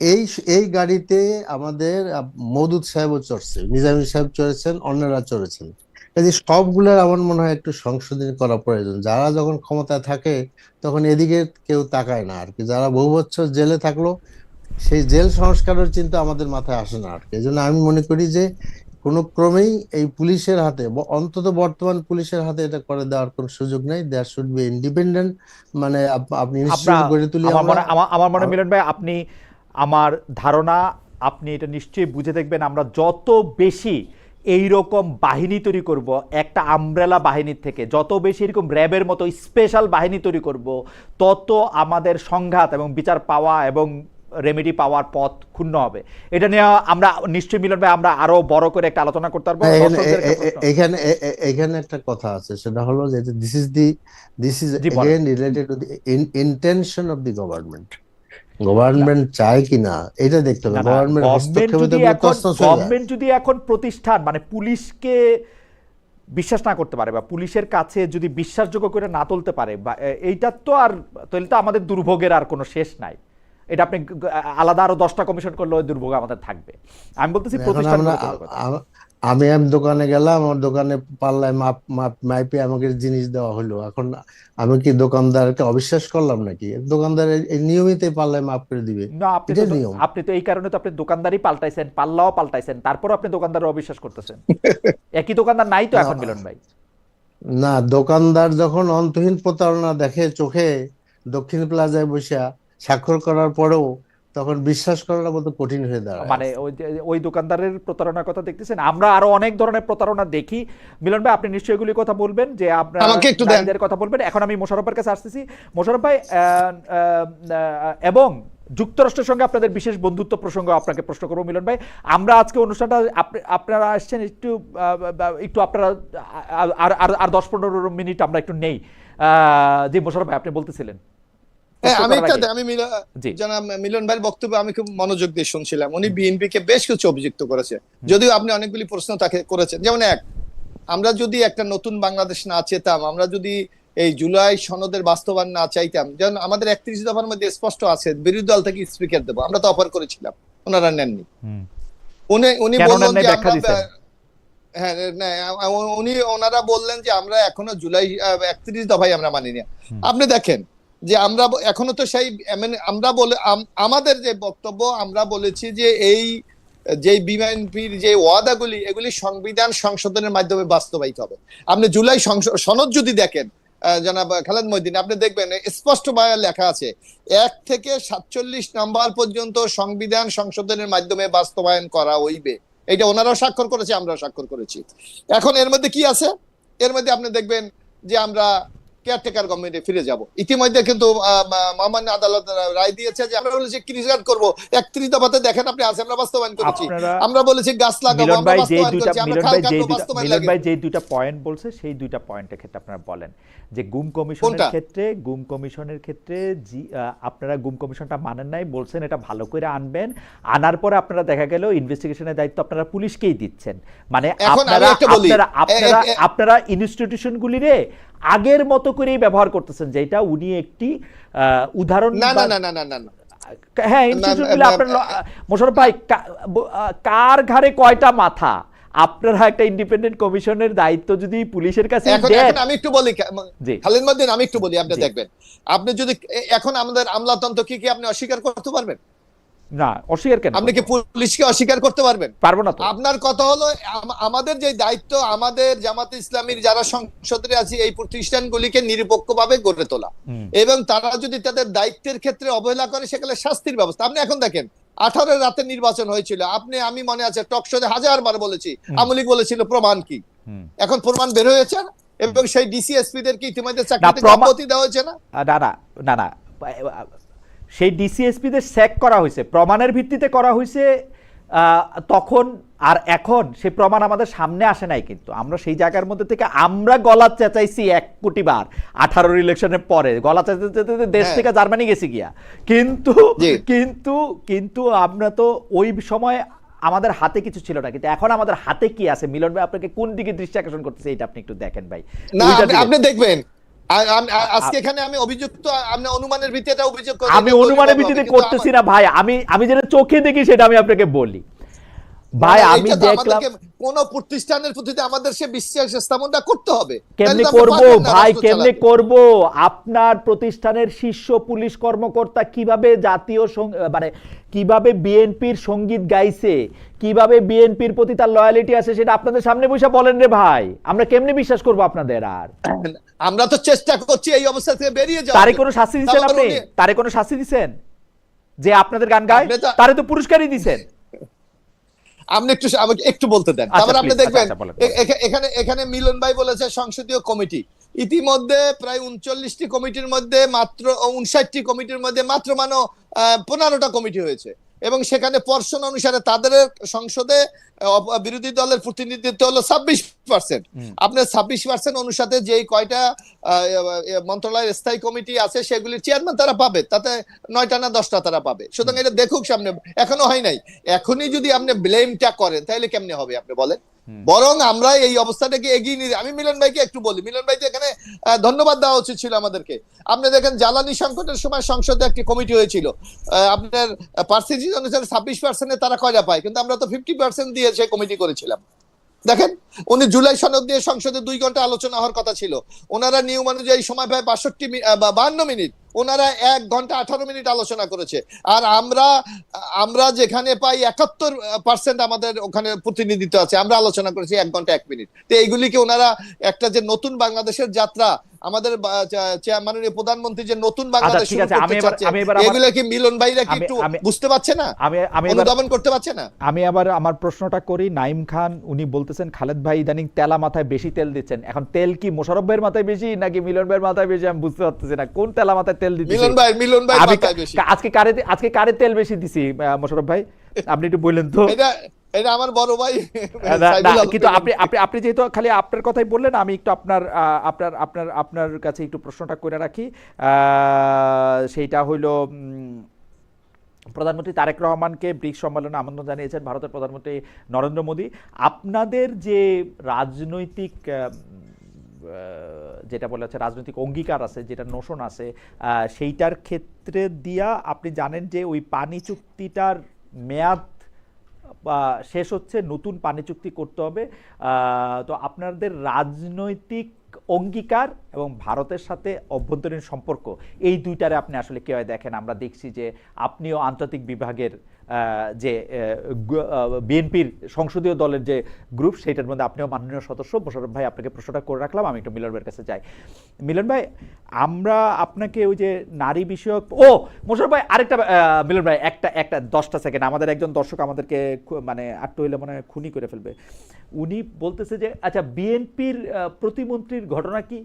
এই এই গাড়িতে আমাদের মওদুদ সাহেবও চড়ছে, নিজামী সাহেব চড়েছেন, অন্যরা চড়েছেন। কাজে সবগুলোর আমার মনে হয় একটু সংশোধন করা প্রয়োজন। যারা যখন ক্ষমতায় থাকে তখন এদিকে কেউ তাকায় না আর কি। যারা বহু বছর জেলে থাকলো, সেই জেল সংস্কারের চিন্তা আমাদের মাথায় আসে না আর কি। এই জন্য আমি মনে করি যে কোনো ক্রমেই এই পুলিশের হাতে, অন্তত বর্তমান পুলিশের হাতে এটা করে দেওয়ার কোনো সুযোগ নেই। দেয়ার শুড বি ইন্ডিপেন্ডেন্ট, মানে আপনি ইনস্টিটিউট গড়ে তুলি আমরা। আমার মনে মিলন ভাই, আপনি আমার ধারণা আপনি এটা নিশ্চয়ই বুঝে দেখবেন, আমরা যত বেশি এইরকম বাহিনী তৈরি করব, একটা আমব্রেলা বাহিনীর থেকে যত বেশি এরকম র্যাবের মতো স্পেশাল বাহিনী তৈরি করব, তত আমাদের সংঘাত এবং বিচার পাওয়া এবং রেমেডি পাওয়ার পথ ক্ষুণ্ণ হবে। এটা নিয়ে আমরা নিশ্চয়ই মিলন ভাই আমরা আরো বড় করে একটা আলোচনা করতে পারবো। এখানে একটা কথা আছে, সেটা হলো যে দিস ইজ জি, বলেন। again related to the intention of the government. Government চায় কিনা এটা দেখতে হবে। গভর্নমেন্ট হস্তক্ষেপে দেখলে তছনছ হয়ে যায়। গভর্নমেন্ট যদি এখন প্রতিষ্ঠান মানে পুলিশকে বিশ্বাস না করতে পারে বা পুলিশের কাছে যদি বিশ্বাসযোগ্য করে না তুলতে পারে, বা এইটা তো আর তাহলে তো আমাদের দুর্ভোগের আর কোনো শেষ নাই। এটা আপনি আলাদা আরো 10টা কমিশন করলে ওই দুর্ভোগ আমাদের থাকবে। আমি বলতেছি প্রতিষ্ঠান। আমি দোকানে গেলাম, আমার দোকানে পাল্লায় মাপে আমাকে জিনিস দেওয়া হলো, এখন আমি কি দোকানদারকে অবিশ্বাস করলাম নাকি? দোকানদার এই নিয়মিত পাল্লায় মাপ করে দিবে না, এটাই নিয়ম। আপনি তো এই কারণে তো আপনি দোকানদারই পাল্টাইছেন, পাল্লাও পাল্টাইছেন, তারপর আপনি দোকানদারের অবিশ্বাস করতেছেন। একই দোকানদার নাই তো এখন মিলন ভাই। না, দোকানদার যখন অন্তহীন প্রতারণা দেখে চোখে দক্ষিণ প্লাজায় বসে স্বাক্ষর করার পরেও, তখন বিশ্বাস করার মতো কঠিন হয়ে দাঁড়ায়। মানে ওই দোকানদারের প্রতারণার কথা দেখতেছেন। আমরা আরো অনেক ধরনের প্রতারণা দেখি। মিলন ভাই আপনি নিশ্চয়ই এগুলির কথা বলবেন, যে আপনারা নারীদের কথা বলবেন। এখন আমি মোশাররফের কাছে আসতেছি। মোশাররফ ভাই, এবং যুক্তরাষ্ট্রের সঙ্গে আপনাদের বিশেষ বন্ধুত্ব প্রসঙ্গ আপনাকে প্রশ্ন করবো মিলন ভাই। আমরা আজকে অনুষ্ঠানটা আপনারা আসছেন একটু আপনারা আর 10-15 মিনিট আমরা একটু নেই। জি মোশাররফ ভাই আপনি বলতেছিলেন। আমি মিলন ভাইয়ের বক্তব্য আমি খুব মনোযোগ দিয়ে শুনছিলাম। উনি বিএনপি কে বেশ কিছু অভিযুক্ত করেছে, যদিও আপনি অনেকগুলি প্রশ্ন তাকে করেছেন। যেমন আমরা যদি একটা নতুন বাংলাদেশ না চেতাম, আমরা যদি এই জুলাই সনদের বাস্তবায়ন না চাইতাম, যেমন আমাদের 31 দফার মধ্যে স্পষ্ট আছে বিরোধী দল থেকে স্পিকার দেবো, আমরা তো অফার করেছিলাম, ওনারা নেননি। উনি বললেন যে ওনারা বললেন যে আমরা এখনো জুলাই 31 দফায় আমরা মানি না। আপনি দেখেন যে আমরা এখনো তো সেই আমাদের যে বক্তব্য, আমরা বলেছি যে এই যে বিএনপির যে ওয়াদাগুলি, এগুলি সংবিধান সংশোধনের মাধ্যমে বাস্তবায়িত হবে। আপনি জুলাই সনদ যদি দেখেন জনাব খালেদ মহিউদ্দিন, আপনি দেখবেন স্পষ্টভাবে লেখা আছে 1 থেকে 47 নম্বর পর্যন্ত সংবিধান সংশোধনের মাধ্যমে বাস্তবায়ন করা হইবে। এটা ওনারাও স্বাক্ষর করেছে, আমরাও স্বাক্ষর করেছি। এখন এর মধ্যে কি আছে? এর মধ্যে আপনি দেখবেন যে আমরা কেয়ারটেকার গভর্নমেন্টে ফিরে যাব। ইতিমধ্যে কিন্তু মহামান্য আদালত রায় দিয়েছে যে আমরা বলেছি কৃষিকাজ করব। 31 দফাতে দেখেন আপনি আছে, আমরা বাস্তবায়ন করেছি। আমরা বলেছি গাছ লাগাবো, আমরা বাস্তবায়ন করেছি। আমরা খাল কাটবো, বাস্তবায়ন লাগে। মিলন ভাই যে দুইটা পয়েন্ট বলছে, সেই দুইটা পয়েন্টের ক্ষেত্রে আপনারা বলেন যে গুম কমিশনের ক্ষেত্রে আপনারা গুম কমিশনটা মানেন নাই, বলছেন এটা ভালো করে আনবেন। আনার পরে আপনারা দেখা গেল ইনভেস্টিগেশনের দায়িত্ব আপনারা পুলিশকেই দিচ্ছেন। মানে আপনারা ইনস্টিটিউশনগুলিরে আগের মতো করেই ব্যবহার করতেছেন, যেটা উনি একটি উদাহরণ। হ্যাঁ, ইনস্টিটিউশনগুলি আপনার মোশাররফ ভাই কার ঘাড়ে কয়টা মাথা? আপনারা একটা ইন্ডিপেন্ডেন্ট কমিশনের দায়িত্ব যদি পুলিশের কাছে দেন। আমি একটু বলি খালেদ মহিউদ্দিন, আমি একটু বলি, আপনি দেখবেন আপনি যদি এখন আমাদের আমলাতন্ত্র কি আপনি অস্বীকার করতে পারবেন? না, অস্বীকার কেন? আপনি কি পুলিশকে অস্বীকার করতে পারবেন? পারবো না তো। আপনার কথা হলো আমাদের যে দায়িত্ব, আমাদের জামাতে ইসলামীর যারা সংসদে আছে এই প্রতিষ্ঠানগুলিকে নিরপেক্ষভাবে গড়ে তোলা, এবং তারা যদি তাদের দায়িত্বের ক্ষেত্রে অবহেলা করে সেখানে শাস্তির ব্যবস্থা। আপনি এখন দেখেন 18 রাতে নির্বাচন হয়েছিল, আমি মনে আছে টকশোতে 1000 বার বলেছি, আওয়ামী লীগ বলেছিল প্রমাণ কি? এখন প্রমাণ বের হয়েছে, এবং সেই ডিসিএসপি দেরকে ইতিমধ্যে চাকরিতে সম্মতি দেওয়া হয়েছে না? না না, সেই ডিসিএসপি দের স্যাক করা হয়েছে, প্রমাণের ভিত্তিতে করা হয়েছে তখন। আর এখন সেই প্রমাণ আমাদের সামনে আসে নাই, কিন্তু আমরা সেই জায়গার মধ্যে থেকে আমরা গলা চেঁচাইছি 1 কোটি বার 18 ইলেকশনের পরে, গলা চেঁচাইতে দেশ থেকে জার্মানি গেছি গিয়া। কিন্তু আমরা তো ওই সময় আমাদের হাতে কিছু ছিল না, কিন্তু এখন আমাদের হাতে কি আছে? মিলন ভাই আপনাকে কোন দিকে দৃষ্টি আকর্ষণ করতেছে এটা আপনি একটু দেখেন ভাই। আপনি দেখবেন আজকে এখানে আমি অভিযুক্ত, আপনি অনুমানের ভিত্তিতে অভিযোগ করছেন। আমি অনুমানের ভিত্তিতে করতেছি না ভাই, আমি যেটা চোখে দেখি সেটা আমি আপনাকে বলি ভাই। আমি দেখলাম কোন প্রতিষ্ঠানের প্রতি আমাদের সে বিশ্বাস স্থাপনটা করতে হবে। কেমনে করব ভাই, কেমনে করব? আপনার প্রতিষ্ঠানের শীর্ষ পুলিশ কর্মকর্তা কিভাবে জাতীয় মানে কিভাবে বিএনপির সঙ্গীত গাইছে, কিভাবে বিএনপির প্রতি তার লয়ালিটি আছে, সেটা আপনাদের সামনে বসে বলেন রে ভাই। আমরা কেমনে বিশ্বাস করব আপনাদের? আর আমরা তো চেষ্টা করছি এই অবস্থা থেকে বেরিয়ে যাওয়ার। তারে কোনো শাস্তি দিবেন আপনি? তারে কোনো শাস্তি দিবেন যে আপনাদের গান গায়? তারে তো পুরস্কারই দিবেন। আপনি আমাকে একটু বলতে দেন, তারপর আপনি দেখবেন এখানে মিলন ভাই বলেছে সংসদীয় কমিটি। ইতিমধ্যে প্রায় 39টি কমিটির মধ্যে মাত্র 59টি কমিটির মধ্যে মাত্র 15টা কমিটি হয়েছে, এবং সেখানে পর্ষণ অনুসারে তাদের সংসদে বিরোধী দলের প্রতিনিধিত্ব হলো 26%। আপনার 26% অনুসারে যেই কয়টা মন্ত্রণালয়ের স্থায়ী কমিটি আছে সেগুলির চেয়ারম্যান তারা পাবে, তাতে 9টা না 10টা তারা পাবে। সুতরাং এটা দেখুক সামনে, এখনো হয় নাই। এখনই যদি আপনি ব্লেমটা করেন তাহলে কেমনে হবে আপনি বলেন? বরং আমরা এই অবস্থাটাকে এগিয়ে নিয়ে, আমি মিলন ভাইকে একটু বলি, মিলন ভাই তো এখানে ধন্যবাদ দেওয়া উচিত ছিল আমাদেরকে। আপনি দেখেন জ্বালানি সংকটের সময় সংসদে একটি কমিটি হয়েছিল, আপনার পার্সেন্টেজ অনুসারে 26% তারা কয়টা পায়, কিন্তু আমরা তো 50% দিয়ে সেই কমিটি করেছিলাম। দেখেন, উনি জুলাই সনদ দিয়ে সংসদে 2 ঘন্টা আলোচনা হওয়ার কথা ছিল, ওনারা নিয়ম অনুযায়ী সময় পায় 52 মিনিট, ওনারা 1 ঘন্টা 18 মিনিট আলোচনা করেছে। আর আমরা যেখানে পাই 71% আমাদের ওখানে প্রতিনিধিত্ব আছে, আমরা আলোচনা করেছি 1 ঘন্টা 1 মিনিট। তো এইগুলিকে ওনারা একটা যে নতুন বাংলাদেশের যাত্রা, আমাদের মাননীয় প্রধানমন্ত্রী যে নতুন বাংলাদেশ শুরু করতে চাচ্ছে, এগুলো কি মিলন ভাইরা কি একটু বুঝতে পারছে না, অনুধাবন করতে পারছে না? আমি আবার আমার প্রশ্নটা করি। নাইম খান উনি বলতেছেন খালেদ ভাই ইদানিং তেলা মাথায় বেশি তেল দিচ্ছেন। এখন তেল কি মোশাররফ ভাইয়ের মাথায় বেশি নাকি মিলন ভাইয়ের মাথায় বেশি আমি বুঝতে পারতেছি না, কোন তেলা মাথায় তেল দিচ্ছেন? মিলন ভাই মাথায় বেশি। আজকে কারে তেল বেশি দিছি মোশাররফ ভাই, আপনি একটু বললেন তো। এটা আমার বড় ভাই। কিন্তু আপনি যেহেতু খালি আপনার কথাই বললেন, আমি একটু আপনার কাছে একটু প্রশ্নটা করে রাখি। সেইটা হইলো, প্রধানমন্ত্রী তারেক রহমানকে ব্রিক্স সম্মেলনে আমন্ত্রণ জানিয়েছেন ভারতের প্রধানমন্ত্রী নরেন্দ্র মোদী। আপনাদের যে রাজনৈতিক যেটা বলা হচ্ছে রাজনৈতিক অঙ্গীকার আছে, যেটা নোশন আছে, সেইটার ক্ষেত্রে দিয়া আপনি জানেন যে ওই পানি চুক্তিটার মেয়াদ শেষ হচ্ছে, নতুন পানি চুক্তি করতে হবে। তো আপনাদের রাজনৈতিক অঙ্গীকার এবং ভারতের সাথে অভ্যন্তরীণ সম্পর্ক, এই দুইটারে আপনি আসলে কিভাবে দেখেন? আমরা দেখছি যে আপনিও আন্তর্জাতিক বিভাগের যে বিএনপির সংসদীয় দলের যে গ্রুপ, সেইটার মধ্যে আপনিও মাননীয় সদস্য। মোশাররফ ভাই আপনাকে প্রশ্নটা করে রাখলাম, আমি একটু মিলন ভাইয়ের কাছে যাই। মিলন ভাই, আমরা আপনাকে ওই যে নারী বিষয়ক, মোশাররফ ভাই আরেকটা, মিলন ভাই একটা 10টা সেকেন্ড, আমাদের একজন দর্শক আমাদেরকে মানে আটটু হইলে মানে খুনি করে ফেলবে। উনি বলতেছে যে আচ্ছা, বিএনপির প্রতিমন্ত্রীর ঘটনা কি,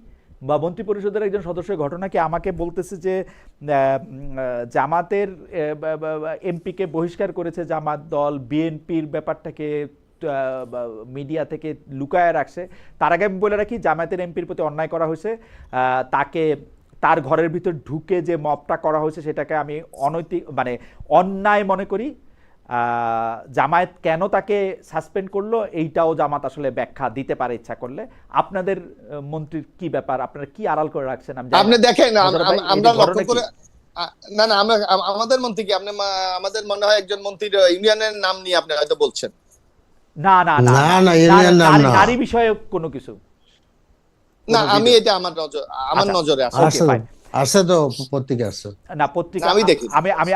বা মন্ত্রী পরিষদের একজন সদস্যের ঘটনা কি? আমাকে বলতেছে যে জামাতের এমপিকে বহিষ্কার করেছে জামাত দল, বিএনপির ব্যাপারটাকে মিডিয়া থেকে লুকায় রাখছে। তার আগে আমি বলে রাখি, জামাতের এমপির প্রতি অন্যায় করা হয়েছে, তাকে তার ঘরের ভিতর ঢুকে যে মবটা করা হয়েছে সেটাকে আমি অনৈতিক মানে অন্যায় মনে করি। জামায়াত কেন তাকে সাসপেন্ড করলো এইটাও জামাত আসলে ব্যাখ্যা দিতে পারে ইচ্ছা করলে। আপনাদের মন্ত্রীর কি ব্যাপার, আপনারা কি আড়াল করে রাখছেন? আপনি দেখেন, আমরা লক্ষ্য করে না আমরা আমাদের মন্ত্রী কি, আপনি আমাদের মনে হয় একজন মন্ত্রীর ইউনিয়নের নাম নিয়ে আপনি হয়তো বলছেন। না না না না, ইউনিয়ন নাম না, নারী বিষয়ে কোনো কিছু না। আমি এটা আমার নজরে আছে তো, পত্রিকা আছে না, পত্রিকা আমি দেখি,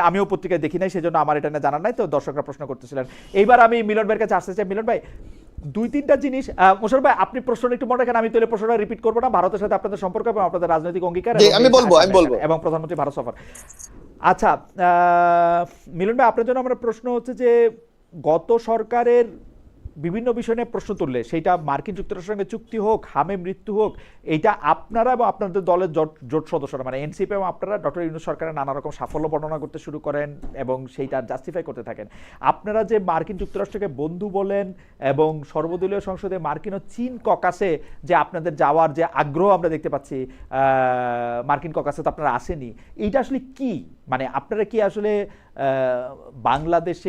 আমিও পত্রিকায় দেখি নাই, সেজন্য আমার এটা জানা নাই। তো দর্শকরা প্রশ্ন করতেছিলেন। এইবার আমি মিলন ভাইয়ের কাছে আসতে চাই। মিলন ভাই, 2-3টা জিনিস, মোশাররফ ভাই আপনি প্রশ্নটা একটু মনে রাখেন, আমি তাহলে প্রশ্নটা রিপিট করবো না। ভারতের সাথে আপনাদের সম্পর্ক এবং আপনাদের রাজনৈতিক অঙ্গীকার আমি বলবো এবং প্রধানমন্ত্রী ভারত সফর। আচ্ছা মিলন ভাই, আপনার জন্য আমার প্রশ্ন হচ্ছে যে গত সরকারের বিভিন্ন বিষয় নিয়ে প্রশ্ন তুললে, সেইটা মার্কিন যুক্তরাষ্ট্রের সঙ্গে চুক্তি হোক, হামে মৃত্যু হোক, এইটা আপনারা এবং আপনাদের দলের জোট সদস্যরা মানে এনসিপি এবং আপনারা ডক্টর ইউনূস সরকারের নানা রকম সাফল্য বর্ণনা করতে শুরু করেন এবং সেইটা জাস্টিফাই করতে থাকেন। আপনারা যে মার্কিন যুক্তরাষ্ট্রকে বন্ধু বলেন এবং সর্বদলীয় সংসদে মার্কিন ও চীন ককাসে যে আপনাদের যাওয়ার যে আগ্রহ আমরা দেখতে পাচ্ছি, মার্কিন ককাসে তো আপনারা আসেনি, এইটা আসলে কি? মানে আপনারা কি আসলে বাংলাদেশে